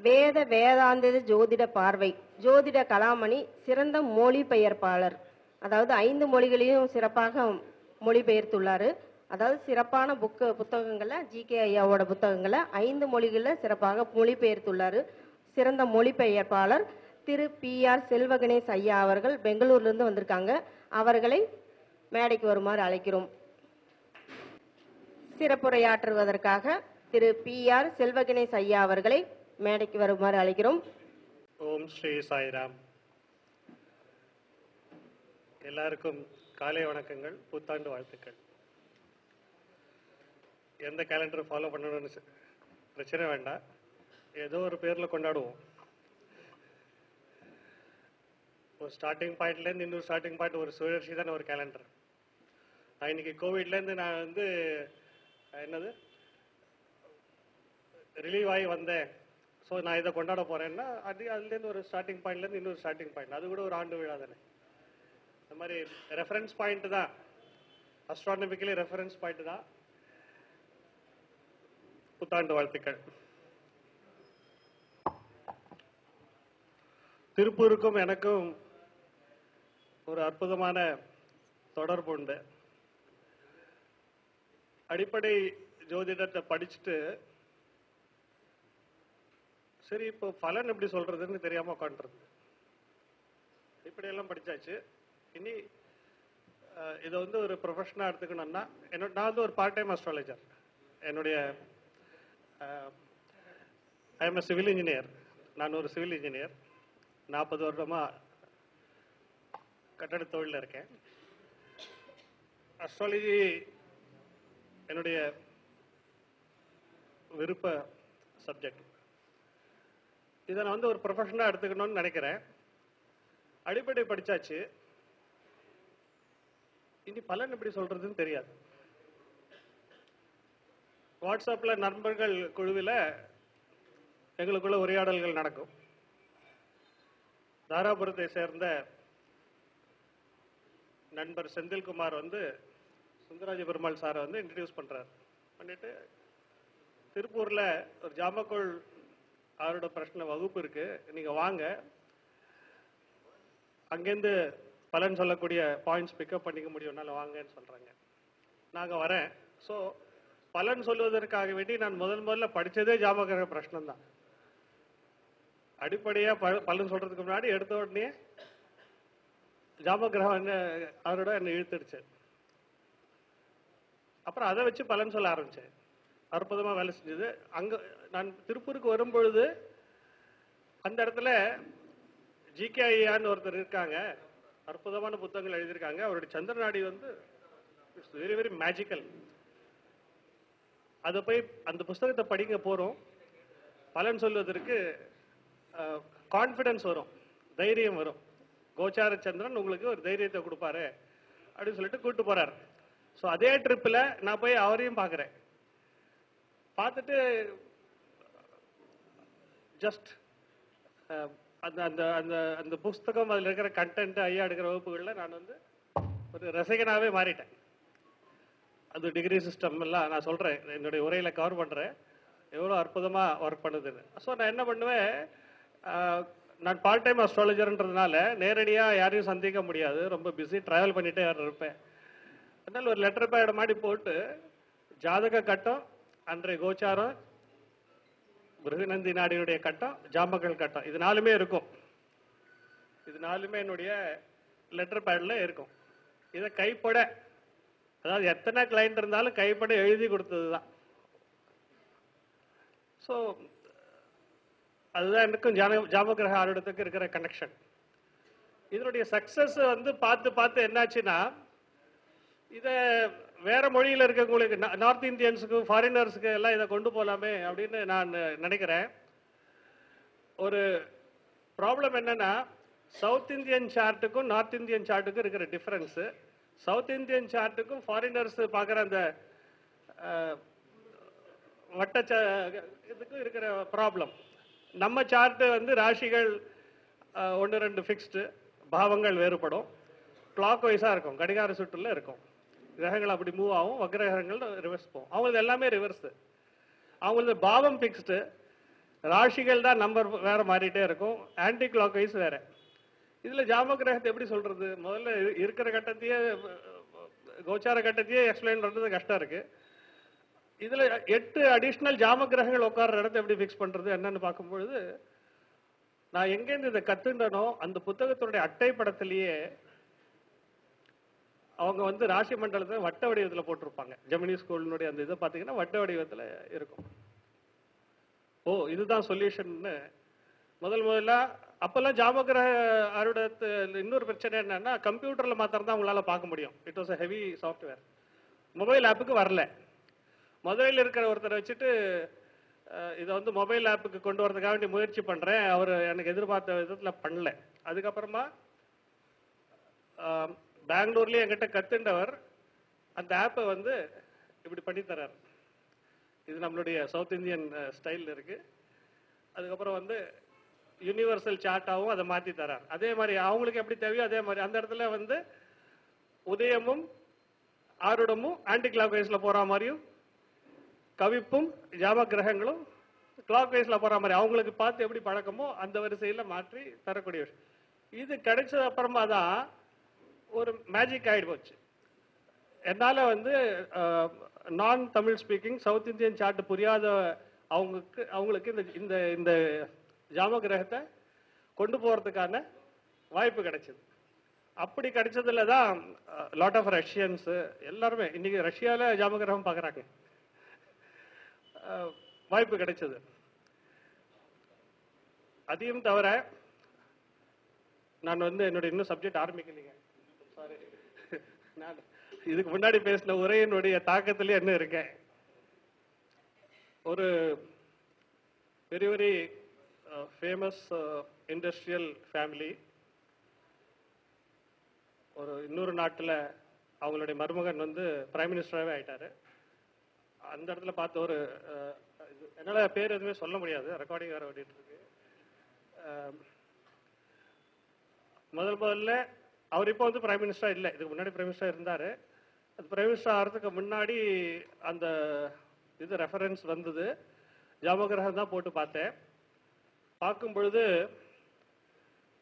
வேத வேதாந்த ஜோதிட பார்வை ஜோதிட கலாமணி சிறந்த மொழிபெயர்ப்பாளர். அதாவது 5 மொழிகளையும் சிறப்பாக மொழிபெயர்த்துள்ளாரு. அதாவது சிறப்பான புத்தகங்களை ஜிகே ஐயாவோட புத்தகங்களை 5 மொழிகளில் சிறப்பாக மொழிபெயர்த்துள்ளாரு. சிறந்த மொழிபெயர்ப்பாளர் திரு PR செல்வகணேஷ் ஐயா அவர்கள் பெங்களூர்லேருந்து வந்திருக்காங்க. அவர்களை மேடைக்கு வருமாறு அழைக்கிறோம். சிறப்புரையாற்றுவதற்காக திரு PR செல்வகணேஷ் ஐயா அவர்களை மேடைக்கு வருமாறு அழைக்கிறோம். ஓம் ஸ்ரீ சாய்ராம். எல்லாருக்கும் காலை வணக்கங்கள், புத்தாண்டு வாழ்த்துக்கள். எந்த கேலண்டர் ஃபாலோ பண்ணணும்னு பிரச்சனை வேண்டாம், ஏதோ ஒரு பேர்ல கொண்டாடுவோம். ஒரு ஸ்டார்டிங் பாயிண்ட்லேருந்து இன்னொரு ஸ்டார்டிங் பாயிண்ட் ஒரு சுழற்சி தானே ஒரு கேலண்டர். நான் இன்னைக்கு கோவிட்லேருந்து நான் என்னது ரிலீவ் ஆகி வந்தேன், ஸோ நான் இதை கொண்டாட போறேன்னா அதுலேருந்து ஒரு ஸ்டார்டிங் பாயிண்ட்லேருந்து இன்னொரு ஸ்டார்டிங் பாயிண்ட், அது கூட ஒரு ஆண்டு விழா தானே. இந்த மாதிரி ரெஃபரன்ஸ் பாயிண்ட் தான், அஸ்ட்ரானமிக்கலி ரெஃபரன்ஸ் பாயிண்ட் தான். புத்தாண்டு வாழ்த்துக்கள். திருப்பூருக்கும் எனக்கும் ஒரு அற்புதமான தொடர்பு உண்டு. அடிப்படை ஜோதிடத்தை படிச்சுட்டு சரி இப்போ பலன் எப்படி சொல்றதுன்னு தெரியாம உட்காந்துருது. அடிப்படையெல்லாம் படிச்சாச்சு. இனி இதை ஒரு ப்ரொஃபஷனாக எடுத்துக்கணும்னா நான் ஒரு பார்ட் டைம் அஸ்ட்ராலஜர். என்னுடைய ஐ எம் சிவில் இன்ஜினியர். நான் ஒரு சிவில் இன்ஜினியர். 40 வருடமா கட்டட தொழிலில் இருக்கேன். அஸ்ட்ராலஜி என்னுடைய விருப்ப சப்ஜெக்ட். இதை நான் ஒரு ப்ரொஃபஷனாக எடுத்துக்கணும்னு நினைக்கிறேன். அடிப்படை படிச்சாச்சு. இனி பலன் எப்படி சொல்றதுன்னு தெரியாது. வாட்ஸ்அப்ல நண்பர்கள் குழுவில் எங்களுக்குள்ள உரையாடல்கள் நடக்கும். தாராபுரத்தை சேர்ந்த நண்பர் செந்தில்குமார் சுந்தராஜ பெருமாள் சாரை இன்ட்ரடியூஸ் பண்றார். பண்ணிட்டு திருப்பூர்ல ஒரு ஜாமக்கோள் அவரோட பிரச்சனை வகுப்பு இருக்கு, நீங்க வாங்க, அங்கேருந்து பலன் சொல்லக்கூடிய பாயிண்ட்ஸ் பிக்கப் பண்ணிக்க முடியும்னால வாங்கன்னு சொல்றாங்க. நாங்க வரேன். ஸோ பலன் சொல்வதற்காக வேண்டி நான் முதல்ல படிச்சதே ஜாமக்கிரக பிரச்சனை தான். அடிப்படையா பலன் சொல்றதுக்கு முன்னாடி எடுத்த உடனே ஜாமக்கிரகம் அவரோட என்னை இழுத்துடுச்சு. அப்புறம் அதை வச்சு பலன் சொல்ல ஆரம்பிச்சேன். அற்புதமா வேலை செஞ்சது. அங்க நான் திருப்பூருக்கு வரும்பொழுது அந்த இடத்துல ஜிகே ஐயான்னு ஒருத்தர் இருக்காங்க, அற்புதமான புத்தகங்கள் எழுதியிருக்காங்க. அவருடைய சந்திரநாடி வெரி வெரி மேஜிக்கல். அதை போய் அந்த புஸ்தகத்தை படிக்க போறோம். பலன் சொல்வதற்கு கான்ஃபிடன்ஸ் வரும், தைரியம் வரும். கோச்சார சந்திரன் உங்களுக்கு ஒரு தைரியத்தை கொடுப்பாரு அப்படின்னு சொல்லிட்டு கூப்பிட்டு போறாரு. ஸோ அதே ட்ரிப்பில் நான் போய் அவரையும் பார்க்குறேன். பார்த்துட்டு ஜஸ்ட் அந்த அந்த அந்த அந்த புஸ்தகம், அதில் இருக்கிற கண்டென்ட், ஐயா எடுக்கிற வகுப்புகளில் நான் ஒரு ரசிகனாகவே மாறிட்டேன். அது டிகிரி சிஸ்டம் எல்லாம் நான் சொல்கிறேன், என்னுடைய உரையில கவர் பண்ணுறேன் எவ்வளோ அற்புதமாக ஒர்க் பண்ணுதுன்னு. ஸோ நான் என்ன பண்ணுவேன், நான் பார்ட் டைம் அஸ்ட்ராலஜர்ன்றதுனால நேரடியாக யாரையும் சந்திக்க முடியாது, ரொம்ப பிஸி, ட்ராவல் பண்ணிட்டே இருப்பேன். அதனால ஒரு லெட்டர் பேட் மாதிரி போட்டு ஜாதக கட்டம், அன்றைய கோச்சாரம், பிருகுநந்தி நாடியுடைய கட்டம், ஜாமக்கல் கட்டம், இது 4மே இருக்கும். இது 4மே என்னுடைய லெட்டர் பேட்ல இருக்கும். இதை கைப்பட, அதாவது எத்தனை கிளைண்ட் இருந்தாலும் கைப்பட எழுதி கொடுத்தது தான். ஸோ அதுதான் எனக்கும் ஜாமக்கிரக ஆரோடத்துக்கு இருக்கிற கனெக்ஷன். இதனுடைய சக்சஸ் பார்த்து பார்த்து என்னாச்சுன்னா, இதை வேற மொழியில் இருக்கவங்களுக்கு, நார்த் இந்தியன்ஸுக்கு, ஃபாரினர்ஸுக்கு எல்லாம் இதை கொண்டு போகலாமே அப்படின்னு நான் நினைக்கிறேன். ஒரு ப்ராப்ளம் என்னன்னா, சவுத் இந்தியன் சார்ட்டுக்கும் நார்த் இந்தியன் சார்ட்டுக்கும் இருக்கிற டிஃபரன்ஸ், சவுத் இந்தியன் சார்ட்டுக்கும் ஃபாரினர்ஸ் பார்க்குற அந்த வட்ட இதுக்கும் இருக்கிற ப்ராப்ளம். நம்ம சார்ட்டு ராசிகள் 1-2 ஃபிக்ஸ்டு, பாவங்கள் வேறுபடும், கிளாக் வைஸாக இருக்கும், கடிகார சுற்றுல இருக்கும். கிரகங்கள் அப்படி மூவ் ஆகும், வக்ரகிரகங்கள் ரிவர்ஸ் போகும். அவங்களது எல்லாமே ரிவர்ஸ். அவங்களது பாவம் ஃபிக்ஸ்டு, ராசிகள் தான் நம்பர் வேற மாறிட்டே இருக்கும், ஆன்டி கிளாக் வைஸ் வேற. இதுல ஜாம கிரகத்தை எப்படி சொல்றது? முதல்ல இருக்கிற கட்டத்தையே கோச்சார கட்டத்தையே எக்ஸ்பிளைன் பண்றது கஷ்டம் இருக்கு. இதுல 8 அடிஷனல் ஜாம கிரகங்கள் உட்கார்ற இடத்தை எப்படி ஃபிக்ஸ் பண்றது என்னன்னு பார்க்கும்பொழுது, நான் எங்கேருந்து இதை கத்துண்டனோ அந்த புத்தகத்தினுடைய அட்டை படத்திலேயே அவங்க வந்து ராசி மண்டலத்தை வட்ட வடிவத்தில் போட்டிருப்பாங்க. ஜெமினி ஸ்கூலினுடைய அந்த இதை பார்த்தீங்கன்னா வட்ட வடிவத்தில் இருக்கும். ஓ, இதுதான் சொல்யூஷன்னு முதல்ல அப்பெல்லாம் ஜாமகிரக அருடத்து. இன்னொரு பிரச்சனை என்னன்னா, கம்ப்யூட்டர்ல மாத்திரம் தான் உங்களால பார்க்க முடியும். It was a heavy software. Mobile ஆப்புக்கு வரல. மொபைல் இருக்கிற ஒருத்தரை வச்சுட்டு இதை வந்து மொபைல் ஆப்புக்கு கொண்டு வரதுக்காக வேண்டி முயற்சி பண்றேன். அவர் எனக்கு எதிர்பார்த்த விதத்தில் பண்ணல. அதுக்கப்புறமா பெங்களூர்லயே என்கிட்ட கத்துண்டவர் அந்த ஆப்பை வந்து இப்படி பண்ணி தர்றாரு. இது நம்மளுடைய சவுத் இந்தியன் ஸ்டைல் இருக்கு. அதுக்கப்புறம் வந்து யூனிவர்சல் சார்ட்டாவும் அதை மாத்தி தர்றாரு. அதே மாதிரி அவங்களுக்கு எப்படி தேவையோ அதே மாதிரி அந்த இடத்துல வந்து உதயமும் ஆருடமும் ஆன்டி கிளாக் வைஸ்ல போற மாதிரியும், கவிப்பும் ஜாம கிரகங்களும் கிளாக் வைஸ்ல போற மாதிரி அவங்களுக்கு பார்த்து எப்படி பழக்கமோ அந்த வரிசையில மாற்றி தரக்கூடிய விஷயம். இது கிடைச்சது அப்புறமா தான் ஒரு மேஜிக் ஆயிடு போச்சு. என்னால வந்து நான் தமிழ் ஸ்பீக்கிங் சவுத் இந்தியன் சார்ட் புரியாத அவங்களுக்கு இந்த இந்த ஜாம கிரகத்தை கொண்டு போறதுக்கான வாய்ப்பு கிடைச்சது. அப்படி கிடைச்சதுல தான் லாட் ஆஃப் ரஷ்யன்ஸ் எல்லாருமே இன்னைக்கு ரஷ்யால ஜாம கிரகம் பார்க்கறாங்க. வாய்ப்பு கிடைச்சது. அதையும் தவிர நான் வந்து என்னோட இன்னும் சப்ஜெக்ட் ஆரம்பிக்கலைங்க. சாரி, நான் இதுக்கு முன்னாடி பேசின உரையினுடைய தாக்கத்திலே என்ன இருக்கேன். ஒரு very very famous industrial family ஒரு இன்னொரு நாட்டில் அவங்களுடைய மருமகன் வந்து பிரைம் மினிஸ்டராகவே ஆயிட்டாரு. அந்த இடத்துல பார்த்த ஒரு என்னால் பேர் எதுவுமே சொல்ல முடியாது, ரெக்கார்டிங் வேறு ஓடிட்டு இருக்கு. முதல்ல அவர் இப்போ வந்து பிரைம் மினிஸ்டரா இல்லை, இதுக்கு முன்னாடி பிரைம் மினிஸ்டரா இருந்தாரு. அது பிரைம் மினிஸ்டர் ஆகிறதுக்கு முன்னாடி அந்த இது ரெஃபரன்ஸ் வந்தது. ஜாமகிரகம் தான் போட்டு பார்த்தேன். பார்க்கும் பொழுது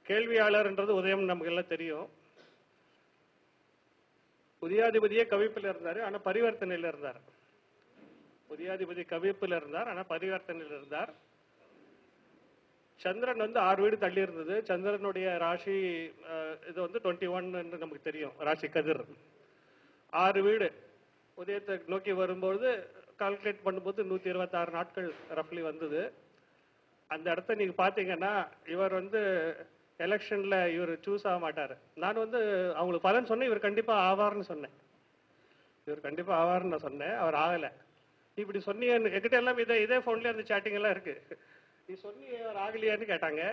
கேள்வியாளர்ன்றது உதயம் நமக்கு எல்லாம் தெரியும். உதயாதிபதியே கவிப்பில் இருந்தாரு, ஆனா பரிவர்த்தனையில் இருந்தார். உதயாதிபதி கவிப்பில் இருந்தார், ஆனா பரிவர்த்தனையில் இருந்தார். சந்திரன் வந்து 6 வீடு தள்ளி இருந்தது. சந்திரனுடைய ராசி இது வந்து 21 என்று நமக்கு தெரியும், ராசி கதிர். 6 வீடு உதயத்தை நோக்கி வரும்போது கால்குலேட் பண்ணும்போது 126 நாட்கள் ரஃப்லி வந்தது. அந்த இடத்த நீங்க பாத்தீங்கன்னா இவர் வந்து எலெக்ஷன்ல இவர் சூஸ் ஆக மாட்டாரு. நான் வந்து அவங்களுக்கு பலன் சொன்னேன், இவர் கண்டிப்பா ஆவார்னு சொன்னேன். இவர் கண்டிப்பா ஆவார்னு நான் சொன்னேன், அவர் ஆகல. இப்படி சொன்னீங்க என்கிட்ட எல்லாம் இதே போன்ல அந்த சாட்டிங் எல்லாம் இருக்கு. நீ சொன்னீங்க அவர் ஆகலையான்னு கேட்டாங்க.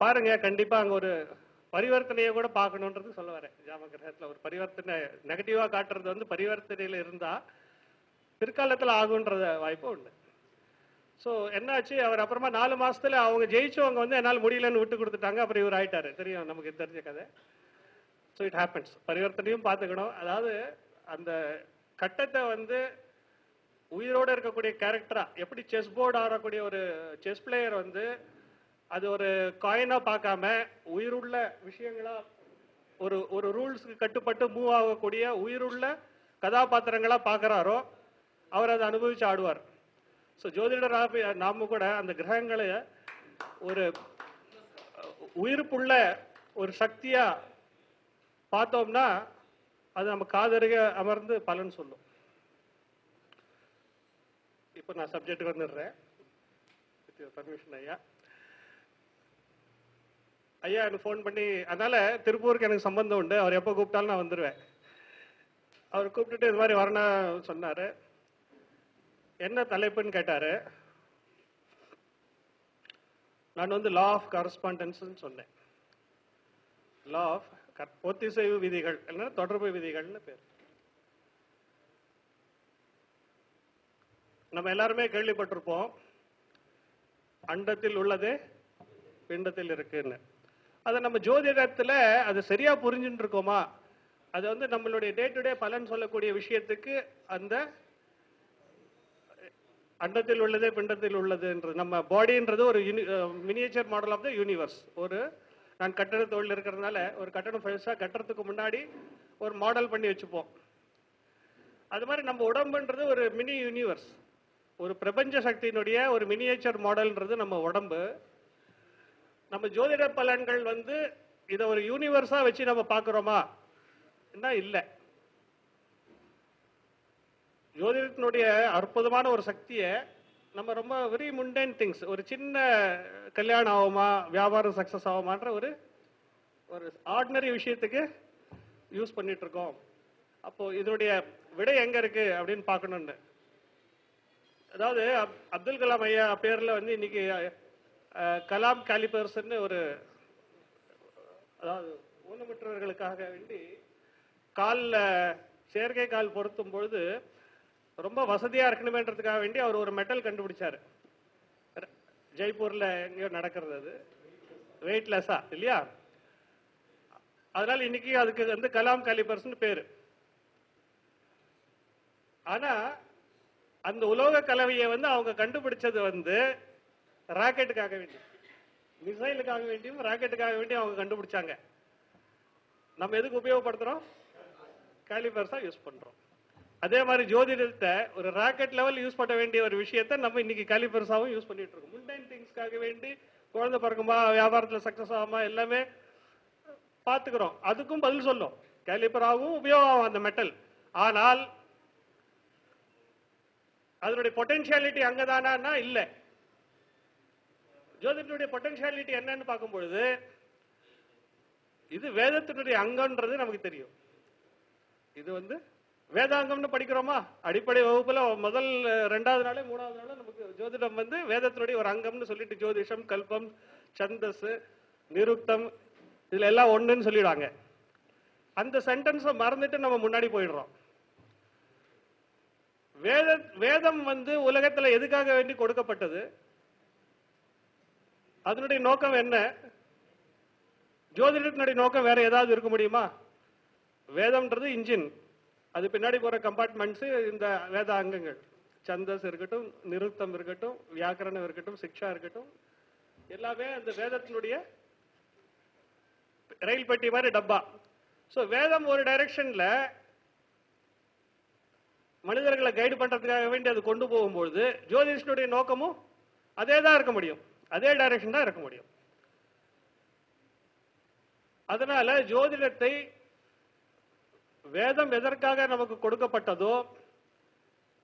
பாருங்க, கண்டிப்பா அங்க ஒரு பரிவர்த்தனையை கூட பார்க்கணுன்றது சொல்ல வரேன். ஜாம கிரகத்துல ஒரு பரிவர்த்தனை நெகட்டிவா காட்டுறது வந்து பரிவர்த்தனையில இருந்தா பிற்காலத்துல ஆகுன்ற வாய்ப்பு உண்டு. ஸோ என்னாச்சு, அவர் அப்புறமா 4 மாசத்துல அவங்க ஜெயிச்சவங்க வந்து என்னால் முடியலன்னு விட்டு கொடுத்துட்டாங்க. அப்புறம் இவர் ஆயிட்டாரு, தெரியும் நமக்கு தெரிஞ்ச கதை. So it happens. பரிவர்த்தனையும் பார்த்துக்கணும். அதாவது அந்த கட்டத்தை வந்து உயிரோடு இருக்கக்கூடிய கேரக்டரா, எப்படி செஸ் போர்டு ஆடக்கூடிய ஒரு செஸ் பிளேயர் வந்து அது ஒரு காயினா பார்க்காம உயிருள்ள விஷயங்களா ஒரு ஒரு ரூல்ஸ்க்கு கட்டுப்பட்டு மூவ் ஆகக்கூடிய உயிருள்ள கதாபாத்திரங்களா பார்க்கிறாரோ அவர் அதை அனுபவிச்சு ஆடுவார். ஸோ ஜோதிடர் நாம கூட அந்த கிரகங்களை ஒரு உயிர்ப்புள்ள ஒரு சக்தியா பார்த்தோம்னா அது நம்ம காதருக அமர்ந்து பலன் சொல்லும். இப்போ நான் சப்ஜெக்ட் வந்துடுறேன். பர்மிஷன் ஐயா. ஐயா எனக்கு ஃபோன் பண்ணி, அதனால திருப்பூருக்கு எனக்கு சம்பந்தம் உண்டு, அவர் எப்போ கூப்பிட்டாலும் நான் வந்துடுவேன். அவர் கூப்பிட்டுட்டு இது மாதிரி வரணும் சொன்னாரு. என்ன தலைப்புன்னு கேட்டாரு. நான் வந்து லா ஆஃப் கரஸ்பாண்டன்ஸ் சொன்னேன். லா ஆஃப் ஒத்திசைவு விதிகள், இல்லைன்னா தொடர்பு விதிகள்னு பேர். நம்ம எல்லாருமே கேள்விப்பட்டிருப்போம், அண்டத்தில் உள்ளதே பிண்டத்தில் இருக்குன்னு. அதை நம்ம ஜோதிடத்துல அது சரியா புரிஞ்சுட்டு இருக்கோமா? அது வந்து நம்மளுடைய டே டு டே பலன் சொல்லக்கூடிய விஷயத்துக்கு அந்த அண்டத்தில் உள்ளதே பிண்டத்தில் உள்ளதுன்றது. நம்ம பாடின்றது ஒரு miniature model of the universe. நான் கட்டட தொழில் இருக்கிறதுனால ஒரு கட்டடம் பெருசா கட்டுறதுக்கு முன்னாடி ஒரு மாடல் பண்ணி வச்சுப்போம். அது மாதிரி நம்ம உடம்புன்றது ஒரு மினி யூனிவர்ஸ், ஒரு பிரபஞ்ச சக்தியினுடைய ஒரு மினியேச்சர் மாடல்ன்றது நம்ம உடம்பு. நம்ம ஜோதிட பலன்கள் இதை ஒரு யூனிவர்ஸா வச்சு நம்ம பார்க்கிறோமா? இல்லை. ஜோதிடத்தினுடைய அற்புதமான ஒரு சக்தியை நம்ம ரொம்ப வெரி முண்டைன் திங்ஸ், ஒரு சின்ன கல்யாணம் ஆகுமா, வியாபாரம் சக்சஸ் ஆகுமான்ற ஒரு ஆர்டினரி விஷயத்துக்கு யூஸ் பண்ணிட்டு இருக்கோம். அப்போ இதனுடைய விடை எங்க இருக்கு அப்படின்னு பார்க்கணும்னு. அதாவது அப்துல் கலாம் ஐயா பேர்ல இன்னைக்கு கலாம் காலிபர்ஸ்ன்னு ஒரு, அதாவது ஊனமுற்றவர்களுக்காக வேண்டி காலில் செயற்கை கால் பொருத்தும் பொழுது ரொம்ப வசதியா இருக்கணுமேன்றதுக்காக வேண்டி அவர் ஒரு மெட்டல் கண்டுபிடிச்சாரு. ஜெய்ப்பூர்ல எங்கேயோ நடக்கிறது, அது வெயிட்லெஸ்ஸா இல்லையா? அதனால இன்னைக்கு அதுக்கு கலாம் காலிபர்ஸ்னு பேரு. ஆனா அந்த உலோக கலவையை அவங்க கண்டுபிடிச்சது ராக்கெட்டுக்காக வேண்டி, மிசைலுக்காக வேண்டியும் ராக்கெட்டுக்காக வேண்டியும் அவங்க கண்டுபிடிச்சாங்க. நம்ம எதுக்கு உபயோகப்படுத்துறோம்? காலிபர்ஸா யூஸ் பண்றோம். அதே மாதிரி ஜோதிடத்தை ஒரு ராக்கெட் லெவல் யூஸ் பண்ண வேண்டிய ஒரு விஷயத்தை நம்ம இன்னைக்கு காலிபர்ஸாவும் யூஸ் பண்ணிட்டு இருக்கோம். முண்டைன் திங்ஸ்க்காக வேண்டி குழந்தை பிறக்குமா, வியாபாரத்தில் சக்சஸ் ஆகுமா, எல்லாமே பார்த்துக்கிறோம். அதுக்கும் பதில் சொல்லும். காலிபராகவும் உபயோகம் ஆகும் அந்த மெட்டல். ஆனால் அதனுடைய பொட்டன்ஷியாலிட்டி அங்கதானா? இல்லை. ஜோதிடனுடைய பொட்டன்ஷியாலிட்டி என்னன்னு பார்க்கும் பொழுது இது வேதத்தினுடைய அங்கம்ன்றது நமக்கு தெரியும். இது வேதாங்கம்னு படிக்கிறோமா? அடிப்படை வகுப்புல முதல் 2வது நாளே 3வது நாளே நமக்கு ஜோதிடம் வேதத்தினுடைய ஒரு அங்கம்னு சொல்லிட்டு ஜோதிஷம், கல்பம், சந்தஸ், நிருக்தம் இதுல எல்லாம் ஒண்ணுன்னு சொல்லிடுவாங்க. அந்த சென்டென்ஸை மறந்துட்டு நம்ம முன்னாடி போயிடுறோம். வேதம் உலகத்துல எதுக்காக வேண்டி கொடுக்கப்பட்டது? அதனுடைய நோக்கம் என்ன? ஜோதிடத்தினுடைய நோக்கம் வேற ஏதாவது இருக்க முடியுமா? வேதம்ன்றது இன்ஜின், அது பின்னாடி போற கம்பார்ட்மெண்ட்ஸ் இந்த வேத அங்கங்கள். சந்தஸ் இருக்கட்டும், நிருத்தம் இருக்கட்டும், வியாக்கரணம் இருக்கட்டும், சிக்ஷா இருக்கட்டும், எல்லாமே அந்த வேதத்தினுடைய ரயில் பெட்டி மாதிரி டப்பா. சோ வேதம் ஒரு டைரக்ஷன்ல மனிதர்களை கைடு பண்றதுக்காக வேண்டி அது கொண்டு போகும்போது ஜோதிஷனுடைய நோக்கமும் அதே தான் இருக்க முடியும், அதே டைரக்ஷன் தான் இருக்க முடியும். அதனால ஜோதிடத்தை வேதம் எதற்காக நமக்கு கொடுக்கப்பட்டதோ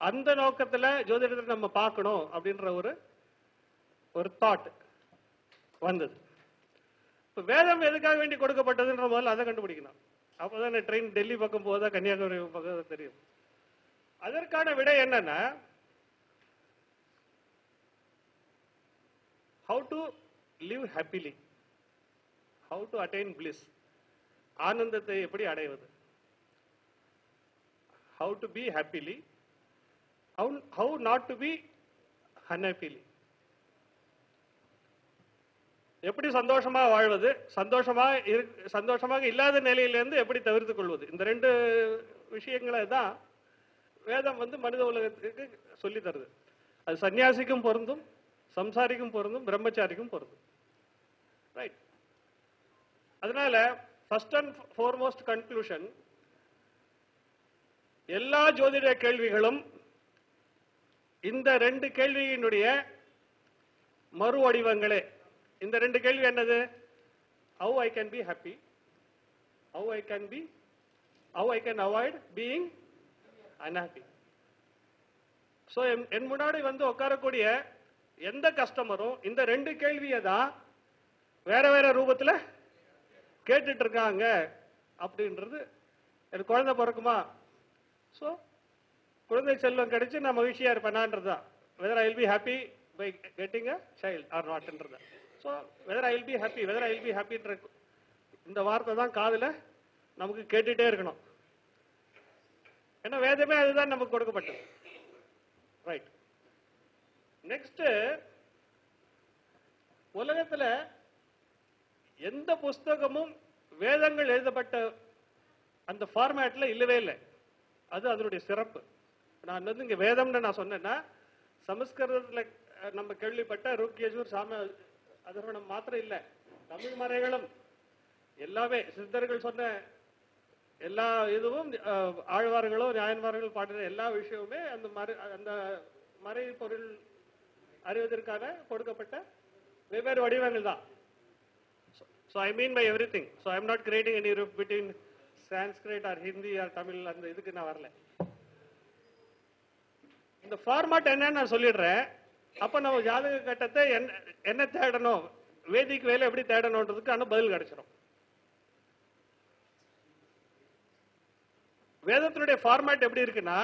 அந்த நோக்கத்துல ஜோதிடத்தை நம்ம பார்க்கணும் அப்படின்ற ஒரு தாட் வந்தது. வேதம் எதுக்காக வேண்டி கொடுக்கப்பட்டதுன்ற முதல்ல அதை கண்டுபிடிக்கணும். அப்பதான் ட்ரெயின் டெல்லி பக்கம் போதா கன்னியாகுமரி பக்கம் தெரியும். அதற்கான விடை என்னன்னா, how to live happily, how to attain bliss, ஆனந்தத்தை எப்படி அடைவது, how to be happily, how not to be unhappily, எப்படி சந்தோஷமா வாழ்வது, சந்தோஷமாக இல்லாத நிலையிலிருந்து எப்படி தவிர்த்து கொள்வது. இந்த 2 விஷயங்களை தான் வேதம் மனித உலகத்துக்கு சொல்லி தருது. அது சன்னியாசிக்கும் பொருந்தும், சம்சாரிக்கும் பொருந்தும், பிரம்மச்சாரிக்கும் பொருந்தும். ரைட். அதனால ஃபர்ஸ்ட் அண்ட் ஃபார்மோஸ்ட் கன்க்ளூஷன், எல்லா ஜோதிட கேள்விகளும் இந்த 2 கேள்வியினுடைய மறு வடிவங்களே. இந்த 2 கேள்வி என்னது? how I can be happy, how I can avoid being unhappy. So என் முன்னாடி உட்காரக்கூடிய எந்த கஸ்டமரும் இந்த 2 கேள்வியை தான் வேற வேற ரூபத்துல கேட்டுட்டு இருக்காங்க. அப்படின்றது, எனக்கு குழந்தை பிறக்குமா, சோ குழந்தை செல்வம் கிடைச்சு நான் மகிழ்ச்சியா இருப்பேனான்றதுதான். whether I will be happy by getting a child or not ன்றது. So whether I will be happy இந்த வார்த்தை தான் காதுல நமக்கு கேட்டுட்டே இருக்கணும். ஏன்னா வேதமே அதுதான் நமக்கு கொடுக்கப்பட்டது. ரைட். நெக்ஸ்ட், உலகத்துல எந்த புஸ்தகமும் வேதங்கள் எழுதப்பட்ட அந்த ஃபார்மேட்ல இல்லவே இல்லை. அது அதனுடைய சிறப்பு. நான் இங்க வேதம்னு நான் சொன்னேன்னா சமஸ்கிருதத்துல நம்ம கேள்விப்பட்ட ருக்யஜூர் சாம அதர்வணம் மாத்திரம் இல்ல, தமிழ் மறைகளும் எல்லாமே சித்தர்கள் சொன்ன எல்லா இதுவும் ஆழ்வார்களோ நியாயன்மார்கள் பாடின எல்லா விஷயமுமே அந்த மறை பொருள் அறிவதற்கான கொடுக்கப்பட்ட வெவ்வேறு வடிவங்கள் தான். So I mean by everything. So I am not creating any rift between Sanskrit or Hindi or Tamil. அந்த இதுக்கு நான் வரல. இந்த ஃபார்மாட் என்னன்னு நான் சொல்லிடுறேன். அப்ப நம்ம ஜாதக கட்டத்தை என்ன தேடணும், வேதிக்கு வேலை எப்படி தேடணும்ன்றதுக்கான பதில் கிடைச்சிடும். வேதத்தினுடைய ஃபார்மேட் எப்படி இருக்குன்னா,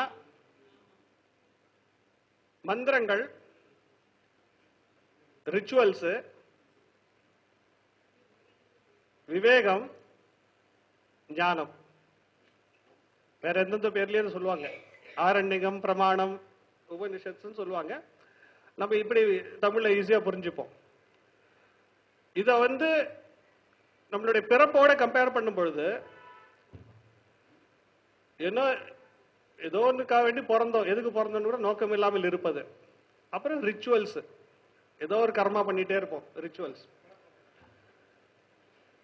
மந்திரங்கள், ரிச்சுவல்ஸ், விவேகம், ஞானம், வேற எந்தெந்த பேர்லயும் சொல்லுவாங்க. ஆரண்யகம், பிரமாணம், உபனிஷத்ஸ் சொல்லுவாங்க. நம்ம இப்படி தமிழ்ல ஈஸியா புரிஞ்சுப்போம். இத நம்மளுடைய பிறப்போட கம்பேர் பண்ணும் பொழுது ஏதோ ஒன்றுக்காக வேண்டி பிறந்தோம், எதுக்கு பிறந்தோன்னு கூட நோக்கம் இல்லாமல் இருப்பது. அப்புறம் ரிச்சுவல்ஸ், ஏதோ ஒரு கர்மா பண்ணிட்டே இருப்போம். ரிச்சுவல்ஸ்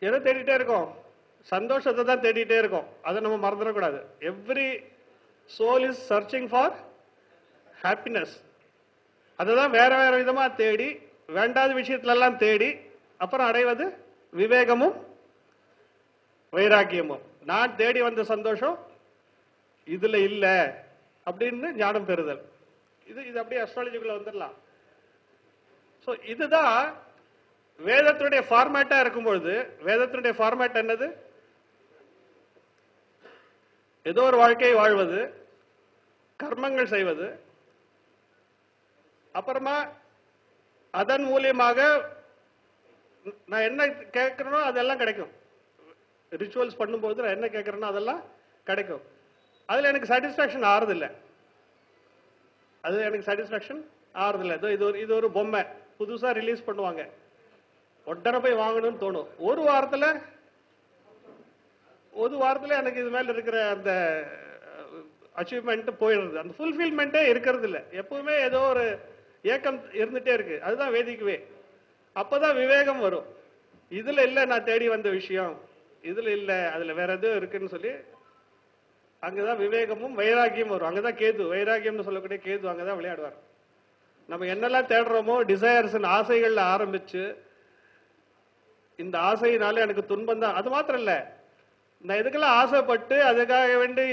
எதை தேடிட்டே இருக்கோம்? சந்தோஷத்தை தான் தேடிட்டே இருக்கோம். அதை நம்ம மறந்துடக்கூடாது. Every soul is searching for happiness. அதுதான் வேற வேற விதமா தேடி, வேண்டாத விஷயத்துல எல்லாம் தேடி அப்புறம் அடைவது விவேகமும் வைராக்கியமும். நான் தேடி வந்த சந்தோஷம் இதுல இல்ல அப்படின்னு ஞானம் பெறுதல். இது அப்படியே அஸ்ட்ராலஜிக்குள்ள வந்துடலாம். சோ இதுதான் வேதத்துடைய ஃபார்மேட்டா இருக்கும்பொழுது, வேதத்தினுடைய ஃபார்மேட் என்னது? ஏதோ ஒரு வாழ்க்கையை வாழ்வது, கர்மங்கள் செய்வது, அப்புறமா அதன் மூலியமாக நான் என்ன கேட்கிறேனோ அதெல்லாம் கிடைக்கும். ரிச்சுவல்ஸ் பண்ணும்போது நான் என்ன கேட்கிறேனோ அதெல்லாம் கிடைக்கும். அதுல எனக்கு சாட்டிஸ்பாக்சன் ஆறுதில்லை. அது எனக்கு சாட்டிஸ்பாக்சன் ஆறுதில்லை. இது ஒரு பொம்மை புதுசா ரிலீஸ் பண்ணுவாங்க, உடனே போய் வாங்கணும்னு தோணும். ஒரு வாரத்துல எனக்கு இது மேல இருக்கிற அந்த அச்சீவ்மெண்ட் போயிடுறது. அந்த ஃபுல்ஃபில்மெண்டே இருக்கிறது இல்லை. எப்பவுமே ஏதோ ஒரு ஏக்கம் இருந்துட்டே இருக்கு. அதுதான் வேதிக்குவே. அப்பதான் விவேகம் வரும். இதுல இல்ல நான் தேடி வந்த விஷயம், இதுல இல்ல, அதுல வேற எதுவும் இருக்குன்னு சொல்லி அங்கதான் விவேகமும் வைராகியம் வரும். அங்கதான் கேது, வைராகியம்னு சொல்லக்கூடிய கேது அங்கதான் விளையாடுவார். நம்ம என்னெல்லாம் தேடுறோமோ, டிசையர்ஸ், ஆசைகள்ல ஆரம்பிச்சு, இந்த ஆசையினால எனக்கு துன்பம் தான். அது மாத்திரம் இல்ல, நான் இதுக்கெல்லாம் ஆசைப்பட்டு அதுக்காக வேண்டி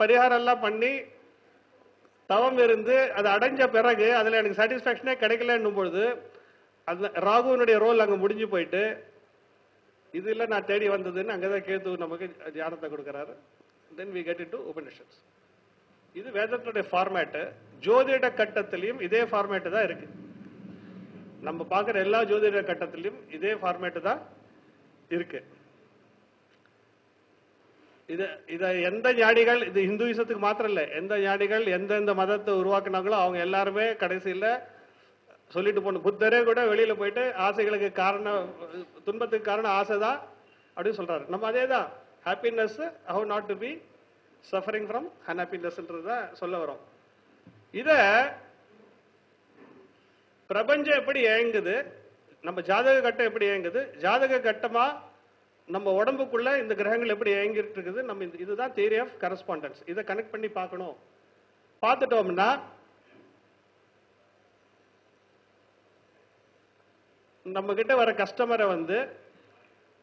பரிகாரம் எல்லாம் பண்ணி தவம் இருந்து அதை அடைஞ்ச பிறகு அதுல எனக்கு சாட்டிஸ்பாக்சனே கிடைக்கலன்னும் பொழுது அந்த ராகுனுடைய ரோல் அங்க முடிஞ்சு போயிட்டு, இது இல்ல நான் தேடி வந்ததுன்னு அங்கதான் கேது நமக்கு தியானத்தை கொடுக்கிறாரு. Then we get into Upanishads. இது வேதத்துடைய ஃபார்மேட். ஜோதிட கட்டத்திலையும் இதே ஃபார்மேட் தான் இருக்கு. நம்ம பார்க்கிற எல்லா ஜோதிட கட்டத்திலையும் இதே ஃபார்மேட் தான் இருக்கு. இத எந்த ஞானிகள், இது இந்துயிசத்துக்கு மாத்திரம் இல்ல, எந்த ஞானிகள் எந்தெந்த மதத்தை உருவாக்குனாங்களோ அவங்க எல்லாருமே கடைசியில சொல்லிட்டு போன. புத்தரே கூட வெளியில போயிட்டு ஆசைகளுக்கு காரணம், துன்பத்துக்கு காரணம் ஆசைதான் அப்படின்னு சொல்றாரு. நம்ம அதே தான் happiness, how not to be suffering from அன்ஹாப்பினஸ்ன்றத சொல்ல வரோம். இத பிரபஞ்சம் எப்படி இயங்குது, நம்ம ஜாதக கட்டம் எப்படி இயங்குது, ஜாதக கட்டமா நம்ம உடம்புக்குள்ள இந்த கிரகங்கள் எப்படி இயங்கிட்டு இருக்குது, நம்ம இதுதான் தியரி ஆஃப் கரஸ்பாண்டன்ஸ். இதை கனெக்ட் பண்ணி பார்க்கணும். பார்த்துட்டோம்னா நம்ம கிட்ட வர கஸ்டமரை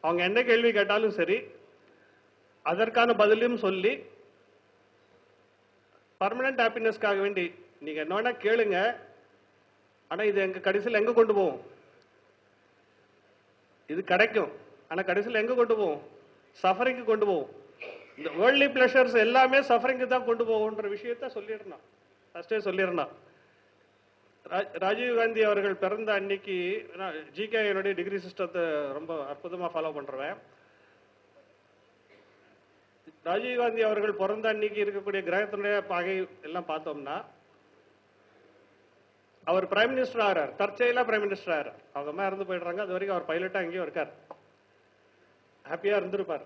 அவங்க என்ன கேள்வி கேட்டாலும் சரி அதற்கான பதிலையும் சொல்லி பர்மனன்ட் ஹாப்பினஸ்க்காக வேண்டி நீங்க என்ன வேணா கேளுங்க, ஆனா இது எங்க கடைசியில் எங்க கொண்டு போவோம்? இது கிடைக்கும், ஆனா கடைசியில் எங்க கொண்டு போவோம்? சஃபரிங்க்கு கொண்டு போவோம். இந்த வேர்ல்ட்லி பிளஷர்ஸ் எல்லாமே சஃபரிங்க்கு தான் கொண்டு போவோம்ன்ற விஷயத்த சொல்லிடணும், ஃபர்ஸ்டே சொல்லிடணும். ராஜீவ் காந்தி அவர்கள் பிறந்த அன்னைக்கு ஜிகே என்னுடைய டிகிரி சிஸ்டத்தை ரொம்ப அற்புதமா ஃபாலோ பண்றேன். ராஜீவ் காந்தி அவர்கள் பிறந்த அன்னைக்கு இருக்கக்கூடிய கிரகத்தினுடைய பகை எல்லாம் பார்த்தோம்னா, அவர் பிரைம் மினிஸ்டர் ஆகிறார், தற்செயலா பிரைம் மினிஸ்டர் ஆகிறார். அவங்க அம்மா இறந்து போயிடுறாங்க. அது வரைக்கும் அவர் பைலட்டா அங்கேயும் இருக்கார், ஹாப்பியா இருந்திருப்பார்.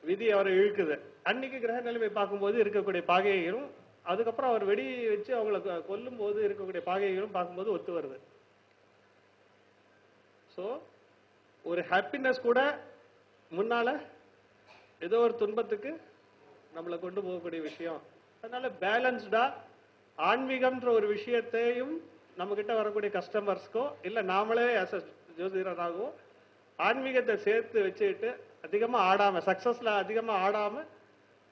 விதி அவரை இழுக்குது. அன்னைக்கு கிரக நிலைமை பார்க்கும்போது இருக்கக்கூடிய பாகையும் அதுக்கப்புறம் அவர் வெடி வச்சு அவங்களை கொல்லும் போது இருக்கக்கூடிய பாகைகளும் பார்க்கும்போது ஒத்து வருது. ஸோ ஒரு ஹாப்பினஸ் கூட முன்னால ஏதோ ஒரு துன்பத்துக்கு நம்மளை கொண்டு போகக்கூடிய விஷயம். அதனால பேலன்ஸ்டா ஆன்மீகம்ன்ற ஒரு விஷயத்தையும் நம்ம கிட்ட வரக்கூடிய கஸ்டமர்ஸ்க்கோ இல்ல நாமளே ஜோதிடராகவோ ஆன்மீகத்தை சேர்த்து வச்சுக்கிட்டு அதிகமா ஆடாம, சக்சஸ்ல அதிகமா ஆடாம,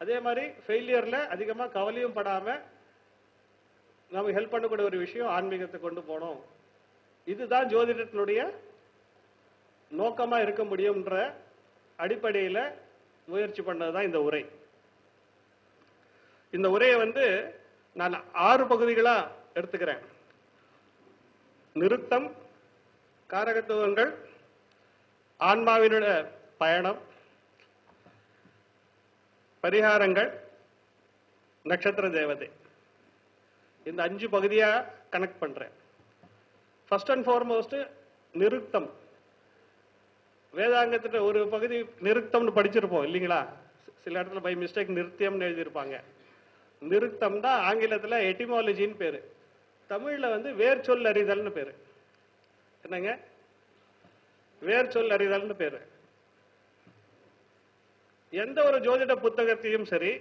அதே மாதிரி ஃபெயிலியர்ல அதிகமா கவலையும் படாம நமக்கு ஹெல்ப் பண்ணக்கூடிய ஒரு விஷயம் ஆன்மீகத்தை கொண்டு போனோம். இதுதான் ஜோதிடத்தினுடைய நோக்கமா இருக்க முடியும்ன்ற அடிப்படையில முயற்சி பண்ணதுதான் இந்த உரை. இந்த உரையை நான் 6 பகுதிகளா எடுத்துக்கிறேன். நிருத்தம், காரகத்துவங்கள், ஆன்மாவினுடைய பயணம், பரிகாரங்கள், நட்சத்திர தேவதை. இந்த 5 பகுதியா கனெக்ட் பண்றேன். ஃபர்ஸ்ட் அண்ட் ஃபார்மோஸ்ட் நிருத்தம். வேதாங்கத்துல ஒரு பகுதி நிருத்தம்னு படிச்சிருப்போம் இல்லைங்களா? சில இடத்துல பை மிஸ்டேக் நிருத்தியம்னு எழுதியிருப்பாங்க. நிருத்தம் தான் ஆங்கிலத்துல எட்டிமாலஜின்னு பேரு. தமிழ்ல வேர் சொல் அறிதல்னு பேரு. என்னங்க? வேர் சொல் அறிதல்னு பேரு. எந்த ஒரு ஜோதிட புத்தகத்தையும் சரி,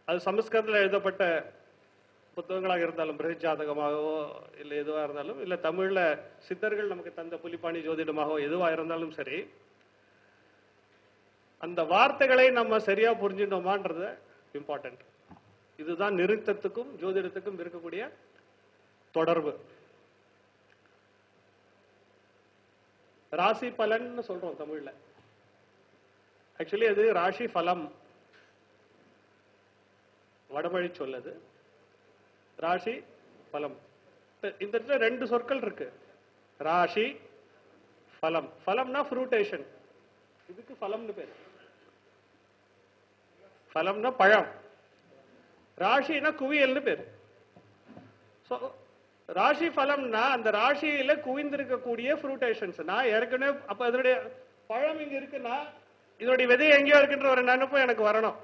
அது சமஸ்கிருதத்தில் எழுதப்பட்ட புத்தகங்களாக இருந்தாலும், பிரகித் ஜாதகமாகவோ இல்லை எதுவா இருந்தாலும், இல்ல தமிழ்ல சித்தர்கள் நமக்கு தந்த புலிப்பாணி ஜோதிடமாகவோ எதுவா இருந்தாலும் சரி, அந்த வார்த்தைகளை நம்ம சரியா புரிஞ்சுட்டோமான்றது இம்பார்ட்டன்ட். இதுதான் நிருத்தத்துக்கும் ஜோதிடத்துக்கும் இருக்கக்கூடிய தொடர்பு. ராசி பலன் சொல்றோம் தமிழ்ல. ஆக்சுவலி அது ராசி பலம், வடமொழி சொல்லது. ராசி பலம். இந்த இடத்துல 2 சொற்கள் இருக்கு. ராசி பலம். பலம்னா ஃப்ரூட்டேஷன். இதுக்கு பலம்னு பேரு. பலம்னா பழம், ராசினா குவியல்னு பேரு. ராசி பலம்னா அந்த ராசியில குவிந்திருக்கக்கூடிய ஃப்ரூட்டேஷன்ஸ். நான் ஏற்கனவே அப்ப அதனுடைய பழம் இங்க இருக்குன்னா இதனுடைய விதை எங்கேயோ இருக்குன்ற ஒரு நினைப்பு எனக்கு வரணும்.